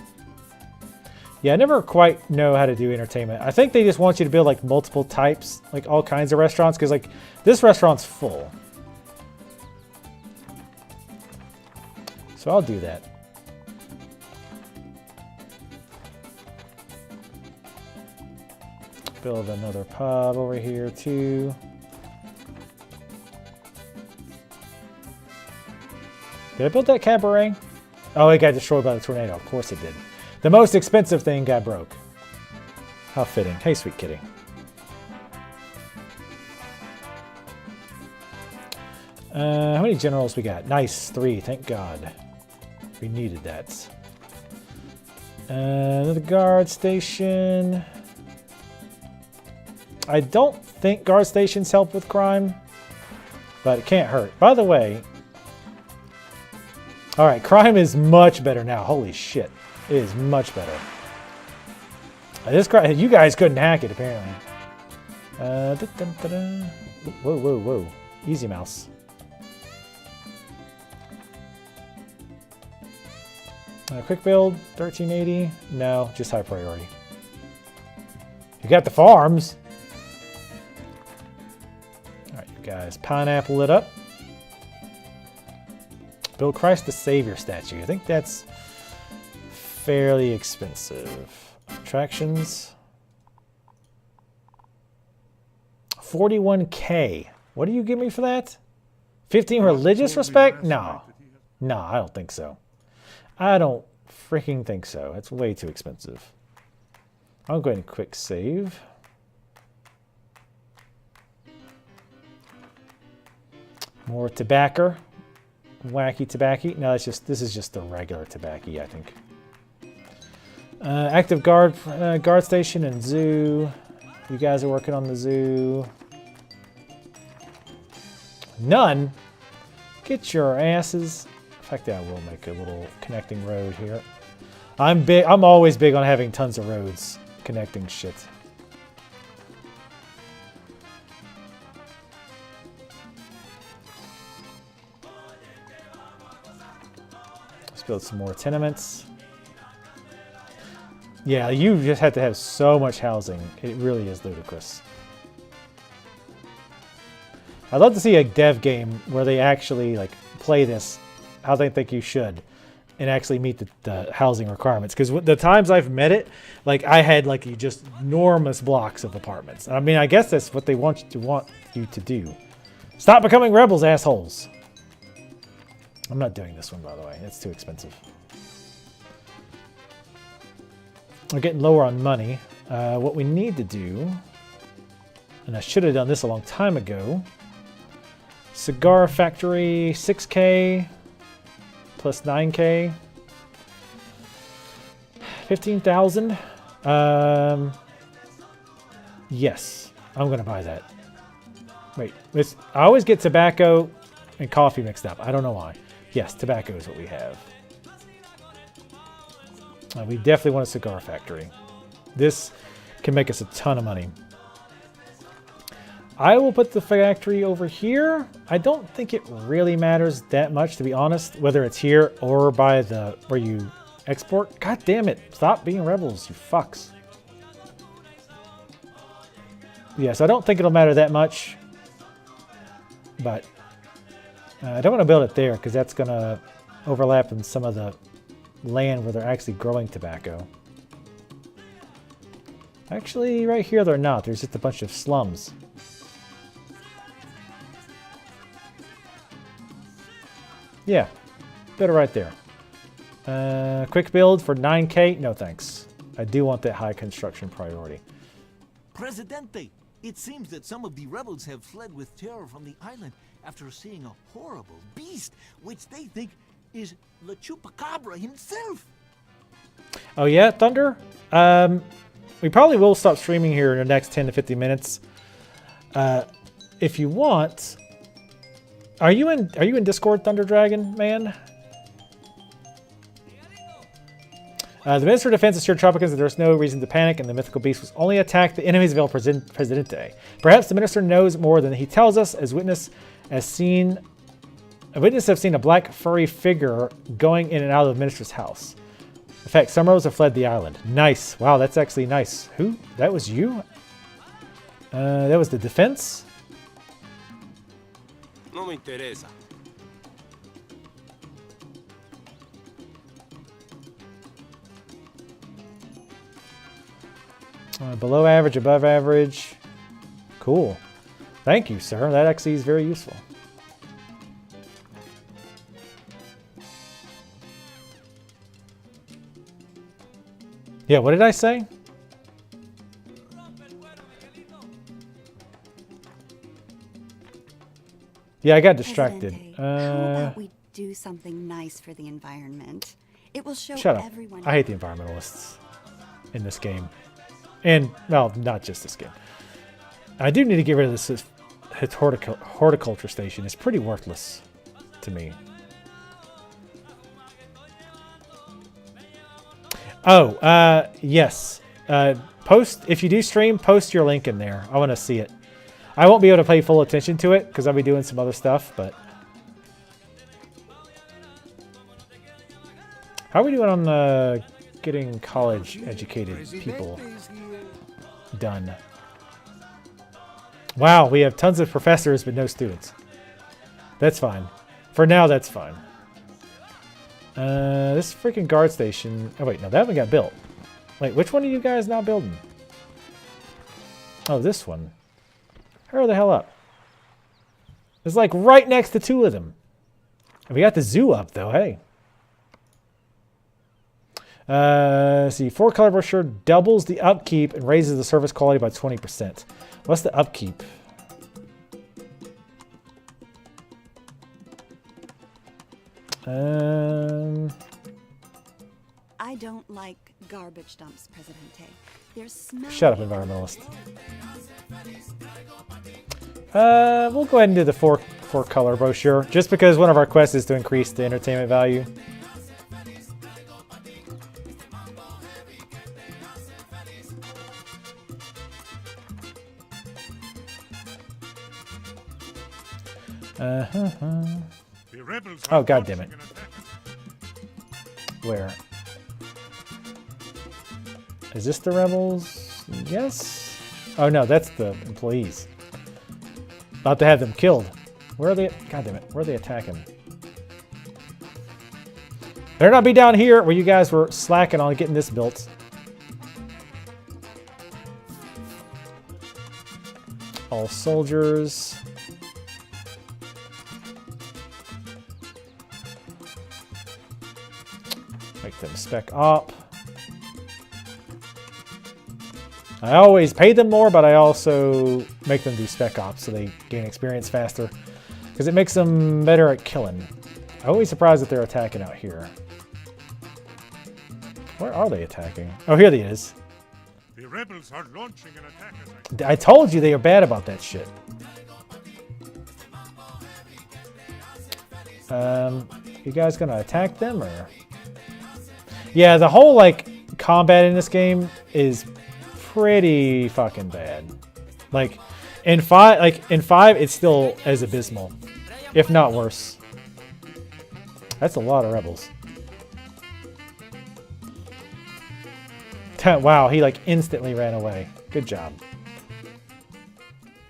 Yeah, I never quite know how to do entertainment. I think they just want you to build like multiple types, like all kinds of restaurants, because like this restaurant's full. So I'll do that. Build another pub over here too. Did I build that cabaret? Oh, it got destroyed by the tornado. Of course it did. The most expensive thing got broke. How fitting. Hey, sweet kitty. How many generals we got? Nice, 3. Thank God. We needed that. Another guard station. I don't think guard stations help with crime, but it can't hurt. By the way, all right, crime is much better now. Holy shit, it is much better. You guys couldn't hack it, apparently. Whoa, whoa, whoa. Easy mouse. Quick build, 1380. No, just high priority. You got the farms. Alright, you guys. Pineapple it up. Build Christ the Savior statue. I think that's fairly expensive. Attractions. 41K. What do you give me for that? 15 religious respect? No. No, I don't think so. I don't freaking think so. It's way too expensive. I'll go ahead and quick save. More tobacco. Wacky tobacco. No, this is just the regular tobacco, I think. Active guard station and zoo. You guys are working on the zoo. None. Get your asses. In fact, I will make a little connecting road here. I'm always big on having tons of roads connecting shit. Let's build some more tenements. Yeah, you just have to have so much housing. It really is ludicrous. I'd love to see a dev game where they actually like play this how they think you should and actually meet the housing requirements. Because the times I've met it, like I had like just enormous blocks of apartments. I mean, I guess that's what they want you to do. Stop becoming rebels, assholes. I'm not doing this one, by the way. It's too expensive. We're getting lower on money. What we need to do, and I should have done this a long time ago, cigar factory, 6K plus 9K, 15,000. Yes, I'm gonna buy that. Wait, I always get tobacco and coffee mixed up. I don't know why. Yes, tobacco is what we have. We definitely want a cigar factory. This can make us a ton of money. I will put the factory over here. I don't think it really matters that much, to be honest, whether it's here or by where you export. God damn it. Stop being rebels, you fucks. Yeah, so I don't think it'll matter that much. But I don't want to build it there because that's going to overlap in some of the land where they're actually growing tobacco. Actually, right here they're not. There's just a bunch of slums. Yeah, better right there. Quick build for 9K? No thanks. I do want that high construction priority. Presidente, it seems that some of the rebels have fled with terror from the island after seeing a horrible beast, which they think is La Chupacabra himself. Oh yeah, Thunder? We probably will stop streaming here in the next 10 to 15 minutes. If you want... Are you in Discord, Thunder Dragon, man? The Minister of Defense assured Tropico that there's no reason to panic and the mythical beast was only attacked the enemies of El Presidente. Perhaps the Minister knows more than he tells us, as witnesses have seen a black furry figure going in and out of the Minister's house. In fact, some rebels have fled the island. Nice. Wow, that's actually nice. Who? That was you? That was the defense? No me interesa. Below average, above average. Cool. Thank you, sir. That actually is very useful. Yeah, what did I say? Yeah, I got distracted. How about we do something nice for the environment? It will show Shut up. everyone. I hate the environmentalists in this game. And, well, not just this game. I do need to get rid of this horticulture station. It's pretty worthless to me. Oh, yes. Post, if you do stream, post your link in there. I want to see it. I won't be able to pay full attention to it because I'll be doing some other stuff, but... How are we doing on getting college-educated people done? Wow, we have tons of professors but no students. That's fine. For now, that's fine. This freaking guard station... Oh, wait, no, that one got built. Wait, which one are you guys not building? Oh, this one. Hurry the hell up. It's like right next to two of them. And we got the zoo up, though, hey. See, 4-color brochure doubles the upkeep and raises the service quality by 20%. What's the upkeep? I don't like garbage dumps, Presidente. They're smelly. Shut up, environmentalist. We'll go ahead and do the 4-color brochure, just because one of our quests is to increase the entertainment value. Oh, god damn it. Where? Is this the rebels? Yes? Oh no, that's the employees. About to have them killed. Where are they? God damn it. Where are they attacking? Better not be down here where you guys were slacking on getting this built. All soldiers. Make them spec op. I always pay them more, but I also make them do spec ops so they gain experience faster. Because it makes them better at killing. I'm always surprised that they're attacking out here. Where are they attacking? Oh, here they is. The rebels are launching an attack. I told you they are bad about that shit. You guys gonna attack them or? Yeah, the whole like combat in this game is pretty fucking bad. Like in five, it's still as abysmal, if not worse. That's a lot of rebels. Wow, he like instantly ran away. Good job.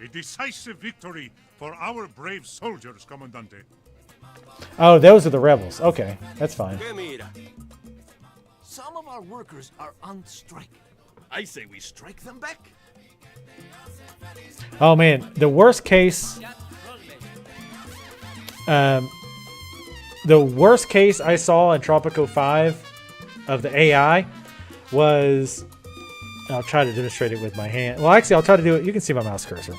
A decisive victory for our brave soldiers, Commandante. Oh, those are the rebels. Okay, that's fine. Some of our workers are on strike. I say we strike them back. Oh man, the worst case. The worst case I saw in Tropico 5 of the AI was. I'll try to demonstrate it with my hand. Well, actually, I'll try to do it. You can see my mouse cursor.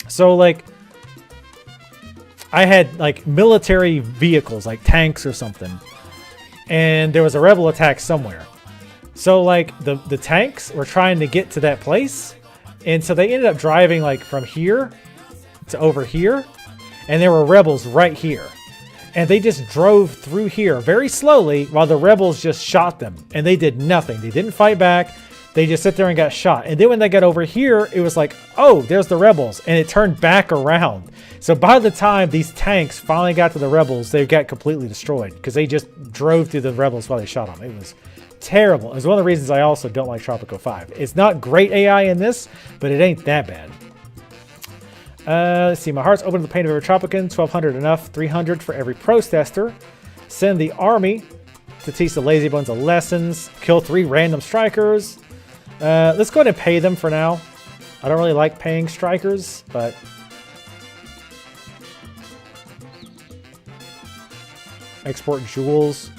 So, like, I had like military vehicles, like tanks or something, and there was a rebel attack somewhere. So like the tanks were trying to get to that place, and so they ended up driving like from here to over here, and there were rebels right here. And they just drove through here very slowly while the rebels just shot them, and they did nothing. They didn't fight back. They just sit there and got shot. And then when they got over here, it was like, oh, there's the rebels, and it turned back around. So by the time these tanks finally got to the rebels, they got completely destroyed because they just drove through the rebels while they shot them. It was terrible. It's one of the reasons I also don't like Tropico 5. It's not great AI in this, but it ain't that bad. Let's see. My heart's open to the pain of every Tropican. 1,200 enough. 300 for every protester. Send the army to teach the lazy ones lessons. Kill 3 random strikers. Let's go ahead and pay them for now. I don't really like paying strikers, but... Export jewels.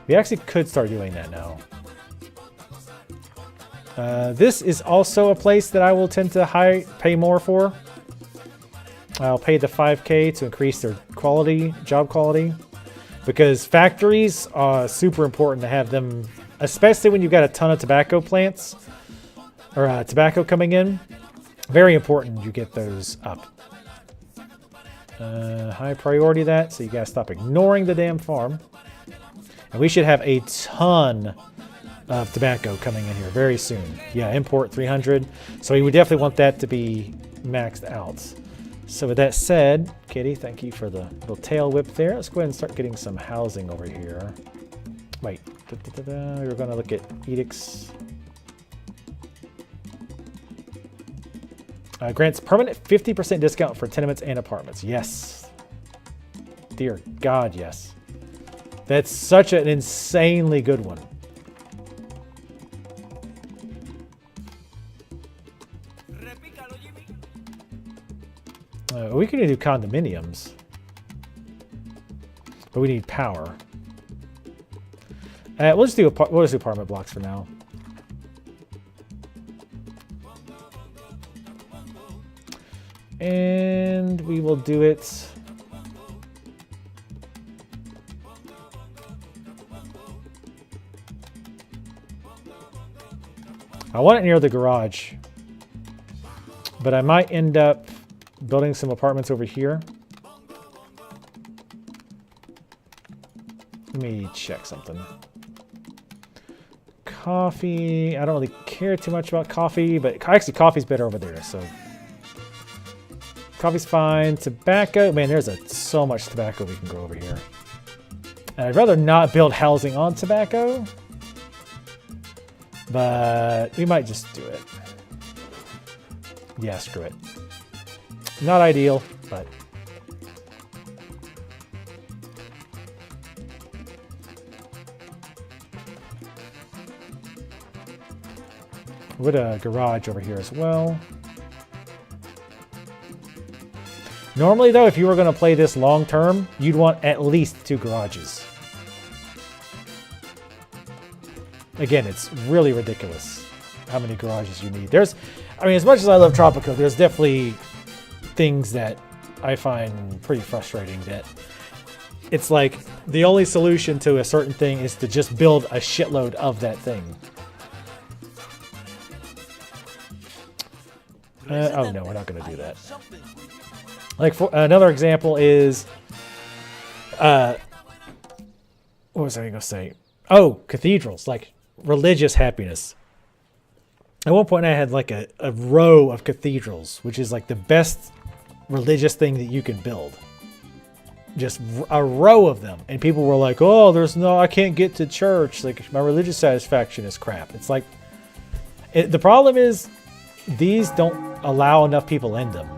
We actually could start doing that now. This is also a place that I will tend to pay more for. I'll pay the 5K to increase their quality, job quality. Because factories are super important to have them, especially when you've got a ton of tobacco plants or tobacco coming in. Very important you get those up. High priority that, so you guys stop ignoring the damn farm. And we should have a ton of tobacco coming in here very soon. Yeah, import 300. So we would definitely want that to be maxed out. So with that said, Kitty, thank you for the little tail whip there. Let's go ahead and start getting some housing over here. Wait, we're going to look at edicts. Grants permanent 50% discount for tenements and apartments. Yes. Dear God, yes. That's such an insanely good one. We could do condominiums, but we need power. We'll just do apartment blocks for now. And we will do it. I want it near the garage, but I might end up building some apartments over here. Let me check something. Coffee. I don't really care too much about coffee, but actually coffee's better over there, so coffee's fine. Tobacco. Man, there's so much tobacco we can grow over here. And I'd rather not build housing on tobacco, but we might just do it. Yeah, screw it. Not ideal, but with a garage over here as well. Normally though, if you were going to play this long term, you'd want at least 2 garages. Again, it's really ridiculous how many garages you need. I mean, as much as I love Tropico, there's definitely things that I find pretty frustrating, that it's like the only solution to a certain thing is to just build a shitload of that thing. Oh no, we're not going to do that. Like, for another example is, what was I going to say? Oh, cathedrals, like religious happiness. At one point I had like a row of cathedrals, which is like the best religious thing that you can build. Just a row of them. And people were like, oh, I can't get to church. Like, my religious satisfaction is crap. It's like, the problem is these don't allow enough people in them.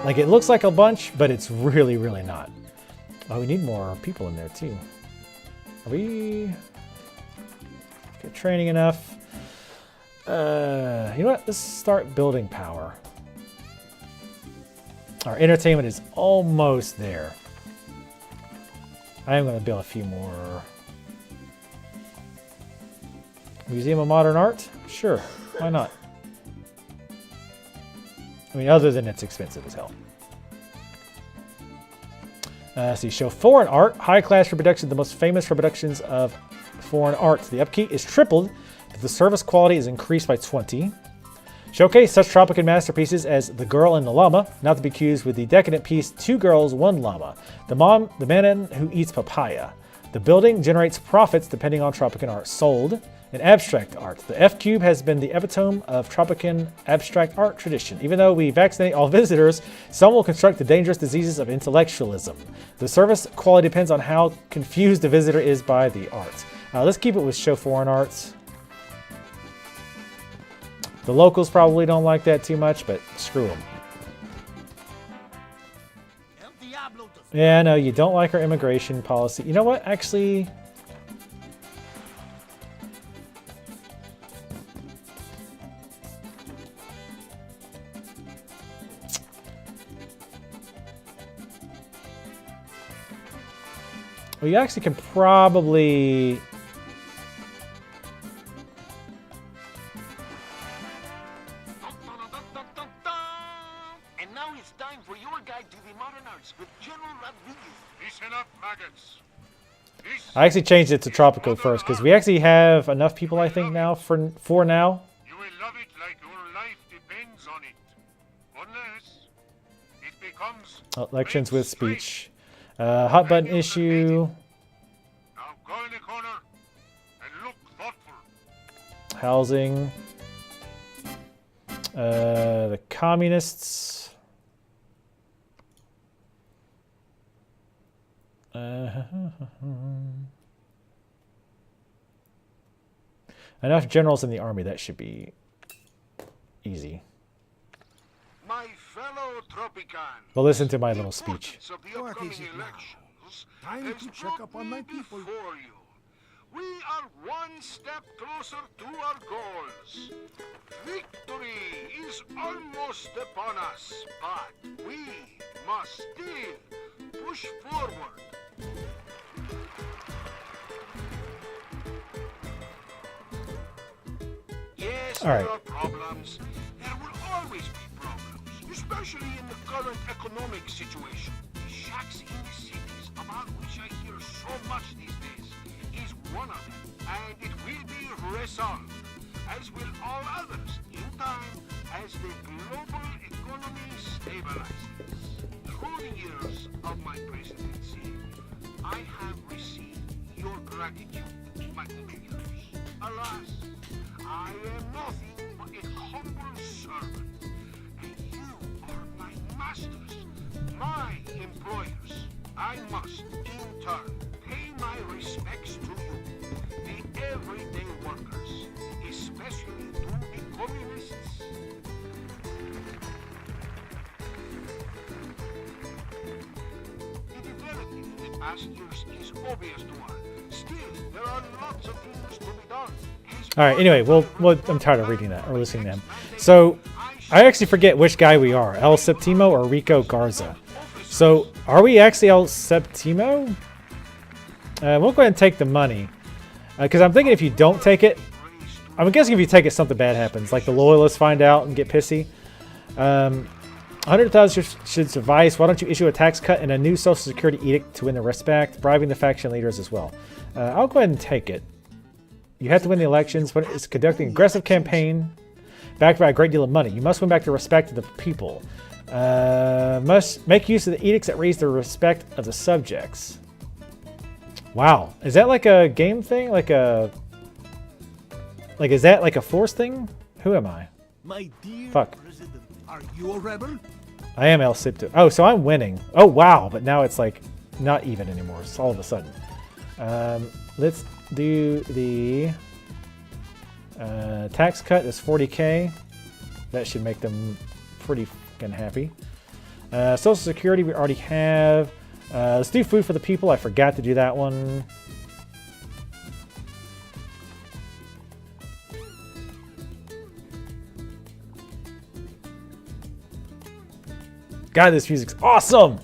Like, it looks like a bunch, but it's really, really not. Oh, we need more people in there too. Are we get training enough? You know what? Let's start building power. Our entertainment is almost there. I am going to build a few more. Museum of Modern Art? Sure, why not? I mean, other than it's expensive as hell. See, show foreign art. High-class reproduction, the most famous reproductions of foreign art. The upkeep is tripled, but the service quality is increased by 20. Showcase such Tropican masterpieces as The Girl and the Llama, not to be confused with the decadent piece 2 Girls, 1 Llama. The Man Who Eats Papaya. The building generates profits depending on Tropican art sold. And abstract art. The F-Cube has been the epitome of Tropican abstract art tradition. Even though we vaccinate all visitors, some will construct the dangerous diseases of intellectualism. The service quality depends on how confused the visitor is by the art. Let's keep it with show foreign arts. The locals probably don't like that too much, but screw them. Yeah, no, you don't like our immigration policy. You know what? Actually, well, you actually can probably... And now it's time for your guide to the modern arts with General Rodriguez. Listen up, maggots. I actually changed it to Tropico first because we actually have enough people, I think, now for now. You will love it like your life depends on it. Unless it becomes... Elections with speech. Hot button issue. Now go in the corner and look thoughtful. housing. The communists. Enough generals in the army. That should be easy. My fellow Tropicans, But listen to my little speech. of the upcoming elections, time to check up on my people. We are one step closer to our goals. Victory is almost upon us, but we must still push forward. Yes, All right. there are problems. There will always be problems, especially in the current economic situation. The shacks in the cities, about which I hear so much these days, is one of them, and it will be resolved, as will all others, in time, as the global economy stabilizes. Through the years of my presidency, I have received your gratitude, my computers. Alas, I am nothing but a humble servant, and you are my masters, my employers. I must, in turn, pay my respects to you, the everyday workers, especially to the communists. The development in the past years is obvious to one. Still, there are lots of things to be done. All right. Anyway, I'm tired of reading that or listening to him. So I actually forget which guy we are, El Septimo or Rico Garza. So are we actually El Septimo? We'll go ahead and take the money because I'm thinking if you don't take it, I'm guessing if you take it, something bad happens, like the loyalists find out and get pissy. 100,000 should suffice. Why don't you issue a tax cut and a new Social Security edict to win the respect, bribing the faction leaders as well. I'll go ahead and take it. You have to win the elections, but it's conducting an aggressive campaign backed by a great deal of money. You must win back the respect of the people. Must make use of the edicts that raise the respect of the subjects. Wow. Is that like a game thing? Like, is that like a force thing? Who am I? My dear Fuck. President, are you a rebel? I am El Septimo. Oh, so I'm winning. Oh, wow. But now it's like not even anymore. It's all of a sudden. Let's do the tax cut is 40K. That should make them pretty fucking happy. Social Security we already have. Let's do food for the people. I forgot to do that one. God, this music's awesome!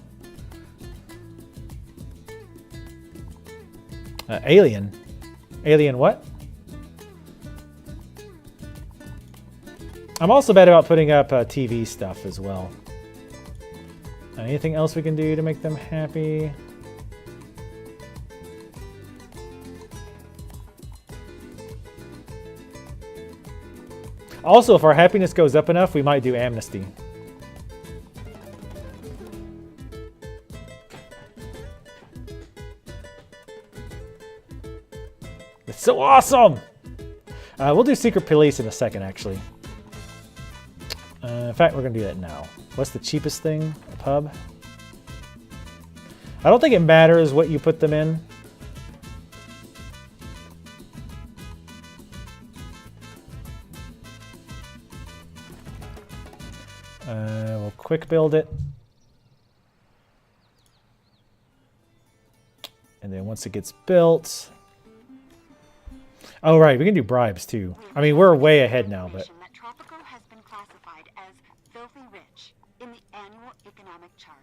Alien. Alien what? I'm also bad about putting up TV stuff as well. Anything else we can do to make them happy? Also, if our happiness goes up enough, we might do amnesty. It's so awesome! We'll do secret police in a second, actually. In fact, we're going to do that now. What's the cheapest thing? A pub? I don't think it matters what you put them in. We'll quick build it. And then once it gets built... Oh, right. We can do bribes, too. I mean, we're way ahead now, but... That Tropico has been classified as filthy rich in the annual economic charts.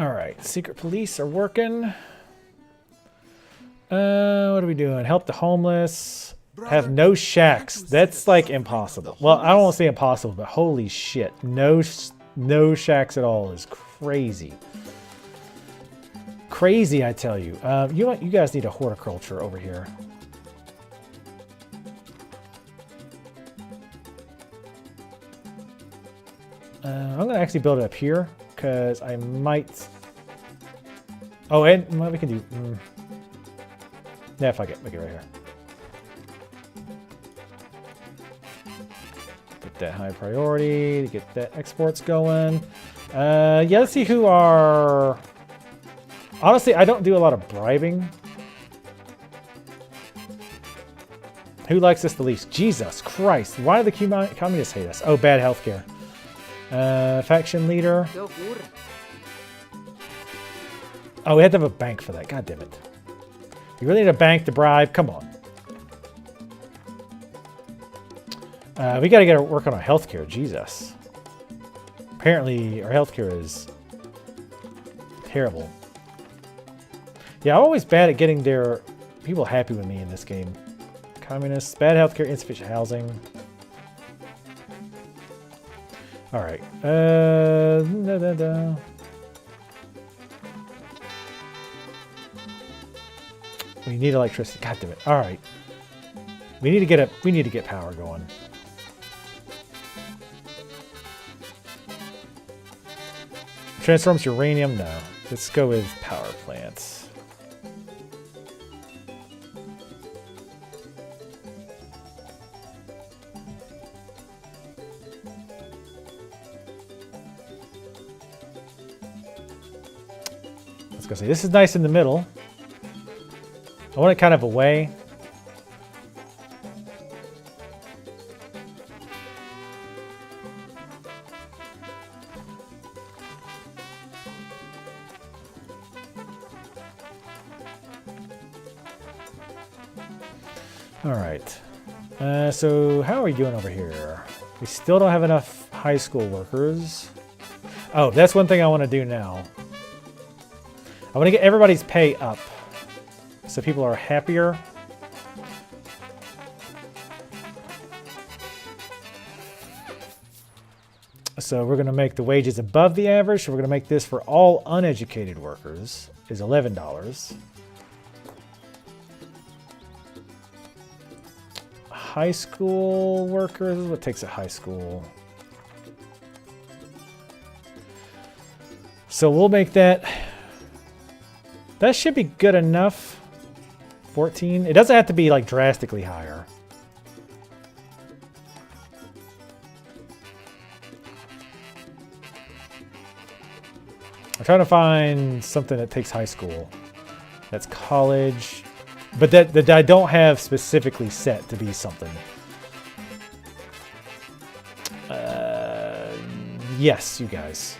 All right. Secret police are working. What are we doing? Help the homeless. Have no shacks. That's like impossible. Well, I don't want to say impossible, but holy shit. No shacks at all is crazy. Crazy, I tell you. You guys need a horticulture over here. I'm going to actually build it up here because I might... Oh, and what we can do... Yeah, fuck it. Make it right here. Get that high priority to get that exports going. Yeah, let's see who are... Honestly, I don't do a lot of bribing. Who likes us the least? Jesus Christ. Why do the communists hate us? Oh, bad healthcare. Faction leader. Oh, we had to have a bank for that. God damn it. You really need a bank to bribe? Come on. We got to get work on our healthcare. Jesus. Apparently, our healthcare is terrible. Yeah, I'm always bad at getting their people happy with me in this game. Communists, bad healthcare, insufficient housing. All right. We need electricity. God damn it! All right. We need to get power going. Transforms uranium? No. Let's go with power plants. I was gonna say, this is nice in the middle. I want it kind of away. All right. So how are we doing over here? We still don't have enough high school workers. Oh, that's one thing I want to do now. I want to get everybody's pay up so people are happier. So we're going to make the wages above the average. So we're going to make this for all uneducated workers is $11. High school workers, what takes a high school? So we'll make that. That should be good enough. 14. It doesn't have to be like drastically higher. I'm trying to find something that takes high school. That's college. But that I don't have specifically set to be something. Yes, you guys.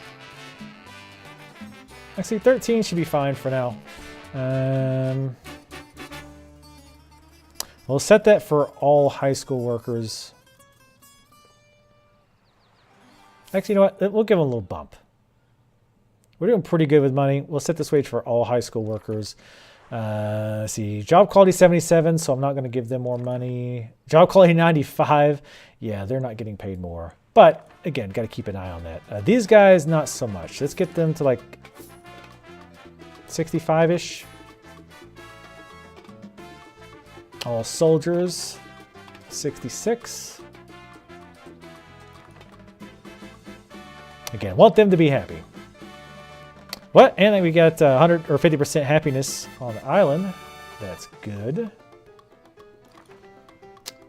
Actually, 13 should be fine for now. We'll set that for all high school workers. Actually, you know what? We'll give them a little bump. We're doing pretty good with money. We'll set this wage for all high school workers. Let's see, job quality 77, so I'm not going to give them more money. Job quality 95. Yeah, they're not getting paid more. But, again, got to keep an eye on that. These guys, not so much. Let's get them to like 65-ish. All soldiers, 66. Again, want them to be happy. What? And then we got 100 or 50% happiness on the island. That's good.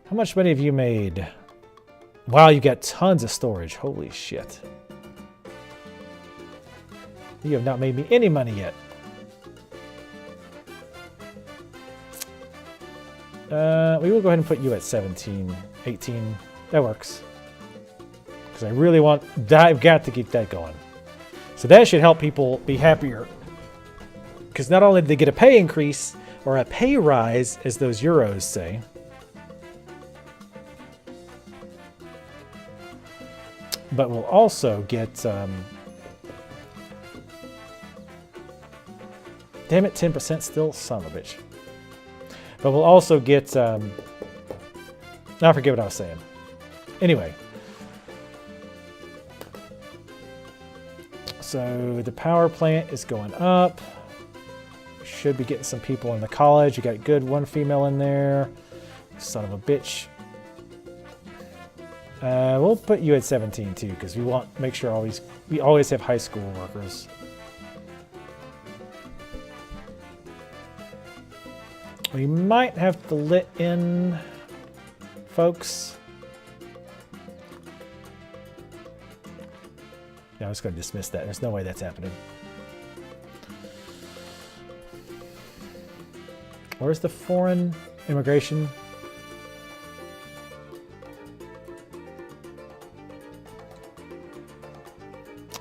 How much money have you made? Wow, you got tons of storage. Holy shit. You have not made me any money yet. We will go ahead and put you at 17, 18. That works. Because I really want... I've got to keep that going. So that should help people be happier. Because not only did they get a pay increase, or a pay rise, as those Euros say. But we'll also get... damn it, 10% still? Son of a bitch. But we'll also get... I forget what I was saying. Anyway. So the power plant is going up. Should be getting some people in the college. You got good one female in there. Son of a bitch. We'll put you at 17 too, because we want to make sure we always have high school workers. We might have to let in folks. Yeah, I'm just going to dismiss that. There's no way that's happening. Where's the foreign immigration?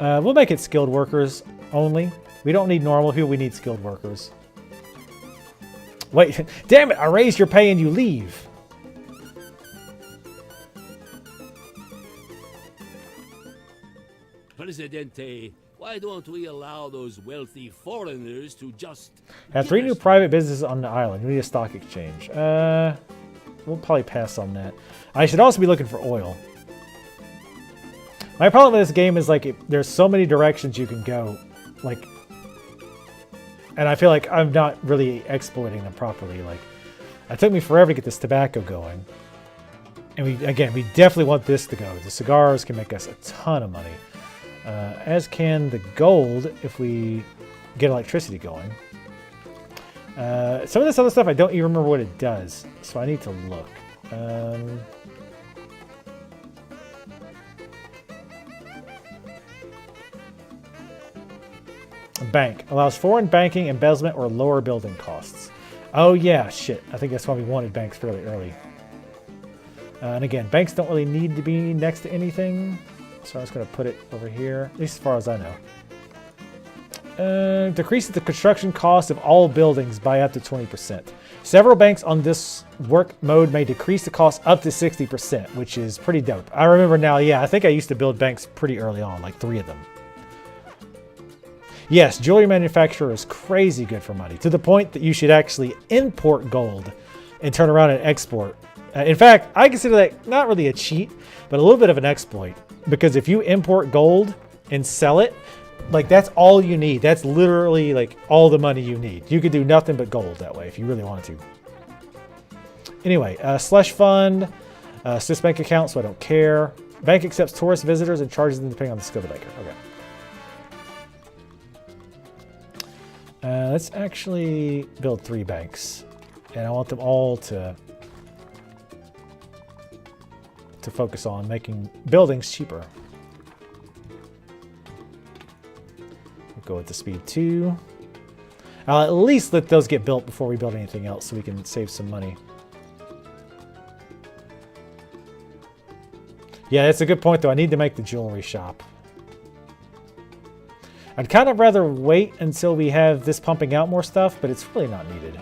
We'll make it skilled workers only. We don't need normal here. We need skilled workers. Wait, damn it! I raised your pay and you leave. Presidente, why don't we allow those wealthy foreigners to just Have 3 new private businesses on the island. We need a stock exchange. We'll probably pass on that. I should also be looking for oil. My problem with this game is like there's so many directions you can go, like, and I feel like I'm not really exploiting them properly. Like, it took me forever to get this tobacco going, and we definitely want this to go. The cigars can make us a ton of money, as can the gold if we get electricity going. Some of this other stuff I don't even remember what it does, so I need to look. Bank allows foreign banking, embezzlement, or lower building costs. Oh yeah, shit. I think that's why we wanted banks fairly early. And again, banks don't really need to be next to anything, so I'm just going to put it over here, at least as far as I know. Decreases the construction cost of all buildings by up to 20%. Several banks on this work mode may decrease the cost up to 60%, which is pretty dope. I remember now, yeah, I think I used to build banks pretty early on, like 3 of them. Yes, jewelry manufacturer is crazy good for money, to the point that you should actually import gold and turn around and export. In fact, I consider that not really a cheat, but a little bit of an exploit. Because if you import gold and sell it, like that's all you need. That's literally like all the money you need. You could do nothing but gold that way if you really wanted to. Anyway, slush fund, Swiss bank account, so I don't care. Bank accepts tourist visitors and charges them depending on the skill of the banker. Okay. Let's actually build 3 banks, and I want them all to focus on making buildings cheaper. We'll go with the speed 2. I'll at least let those get built before we build anything else, so we can save some money. Yeah, that's a good point, though. I need to make the jewelry shop. I'd kind of rather wait until we have this pumping out more stuff, but it's really not needed.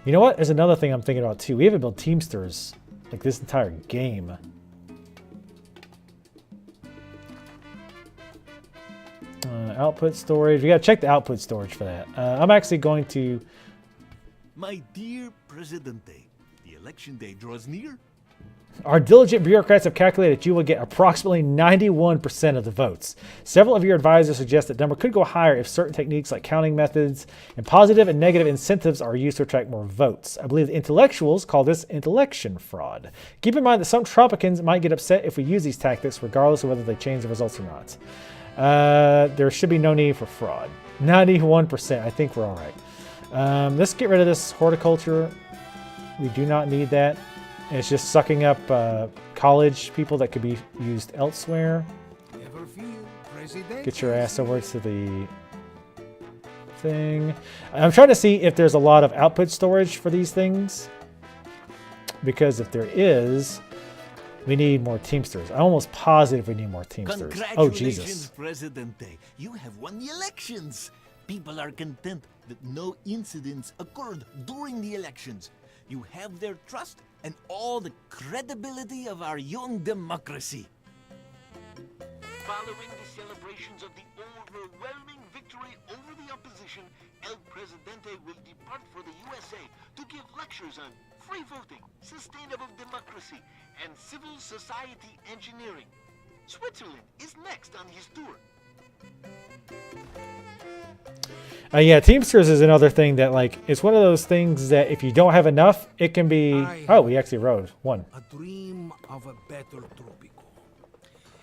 You know what? There's another thing I'm thinking about too. We haven't built Teamsters like this entire game. Output storage. We gotta check the output storage for that. I'm actually going to... My dear Presidente, the election day draws near. Our diligent bureaucrats have calculated that you will get approximately 91% of the votes. Several of your advisors suggest that number could go higher if certain techniques like counting methods and positive and negative incentives are used to attract more votes. I believe the intellectuals call this intellection fraud. Keep in mind that some Tropicans might get upset if we use these tactics, regardless of whether they change the results or not. There should be no need for fraud. 91%, I think we're all right. Let's get rid of this horticulture. We do not need that. It's just sucking up college people that could be used elsewhere. Get your ass over to the thing. I'm trying to see if there's a lot of output storage for these things. Because if there is, we need more Teamsters. I'm almost positive we need more Teamsters. Oh, Jesus. Presidente. You have won the elections. People are content that no incidents occurred during the elections. You have their trust and all the credibility of our young democracy. Following the celebrations of the overwhelming victory over the opposition, El Presidente will depart for the USA to give lectures on free voting, sustainable democracy, and civil society engineering. Switzerland is next on his tour. Yeah, Teamsters is another thing that, like, it's one of those things that if you don't have enough, it can be... Oh, we actually rode one. A dream of a better Tropico.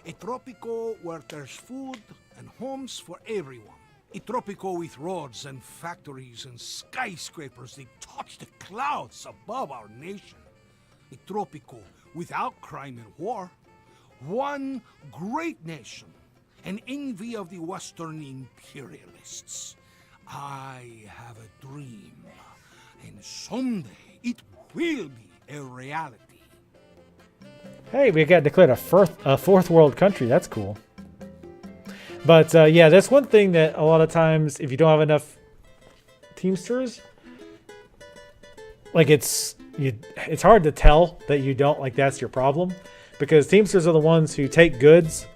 A Tropico where there's food and homes for everyone. A Tropico with roads and factories and skyscrapers that touch the clouds above our nation. A Tropico without crime and war. One great nation, an envy of the Western imperialists. I have a dream, and someday it will be a reality. Hey, we got declared a fourth world country. That's cool. But yeah, that's one thing that a lot of times, if you don't have enough Teamsters, like it's hard to tell that you don't, like that's your problem, because Teamsters are the ones who take goods,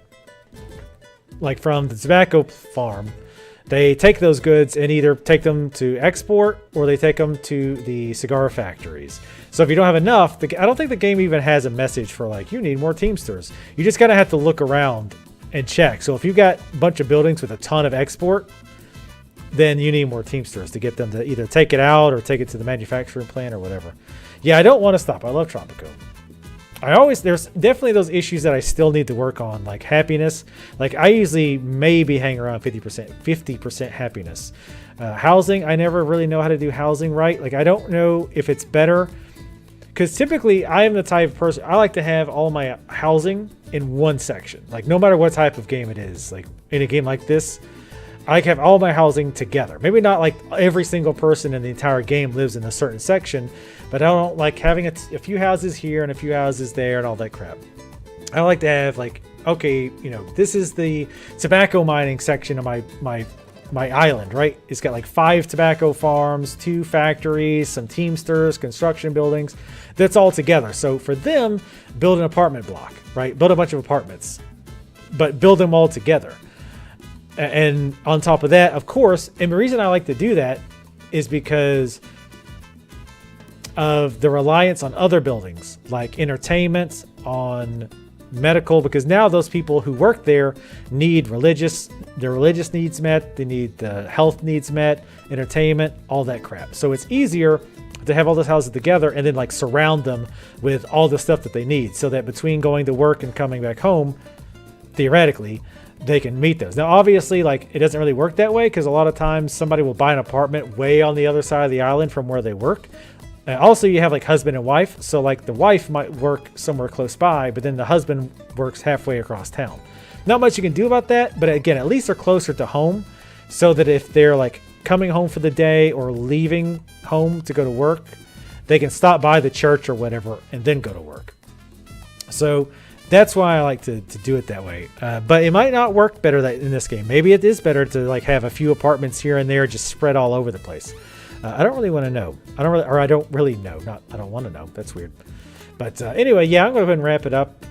like from the tobacco farm. They take those goods and either take them to export or they take them to the cigar factories. So if you don't have enough, I don't think the game even has a message for like, you need more Teamsters. You just gotta have to look around and check. So if you've got a bunch of buildings with a ton of export, then you need more Teamsters to get them to either take it out or take it to the manufacturing plant or whatever. Yeah, I don't want to stop. I love Tropico. There's definitely those issues that I still need to work on, like happiness. Like I usually maybe hang around 50% happiness. Housing, I never really know how to do housing right. Like I don't know if it's better, because typically I am the type of person, I like to have all my housing in one section. Like no matter what type of game it is, like in a game like this, I like have all my housing together. Maybe not like every single person in the entire game lives in a certain section, but I don't like having a few houses here and a few houses there and all that crap. I like to have like, okay, you know, this is the tobacco mining section of my island, right? It's got like 5 tobacco farms, 2 factories, some Teamsters, construction buildings. That's all together. So for them, build an apartment block, right? Build a bunch of apartments, but build them all together. And on top of that, of course, and the reason I like to do that is because of the reliance on other buildings, like entertainment, on medical, because now those people who work there need their religious needs met, they need the health needs met, entertainment, all that crap. So it's easier to have all those houses together and then like surround them with all the stuff that they need, so that between going to work and coming back home, theoretically, they can meet those. Now, obviously, like it doesn't really work that way, because a lot of times somebody will buy an apartment way on the other side of the island from where they work. Also, you have like husband and wife. So like the wife might work somewhere close by, but then the husband works halfway across town. Not much you can do about that, but again, at least they're closer to home, so that if they're like coming home for the day or leaving home to go to work, they can stop by the church or whatever and then go to work. So that's why I like to do it that way. But it might not work better in this game. Maybe it is better to like have a few apartments here and there just spread all over the place. I don't really want to know. I don't really know. I don't want to know. That's weird. But anyway, yeah, I'm going to go ahead and wrap it up.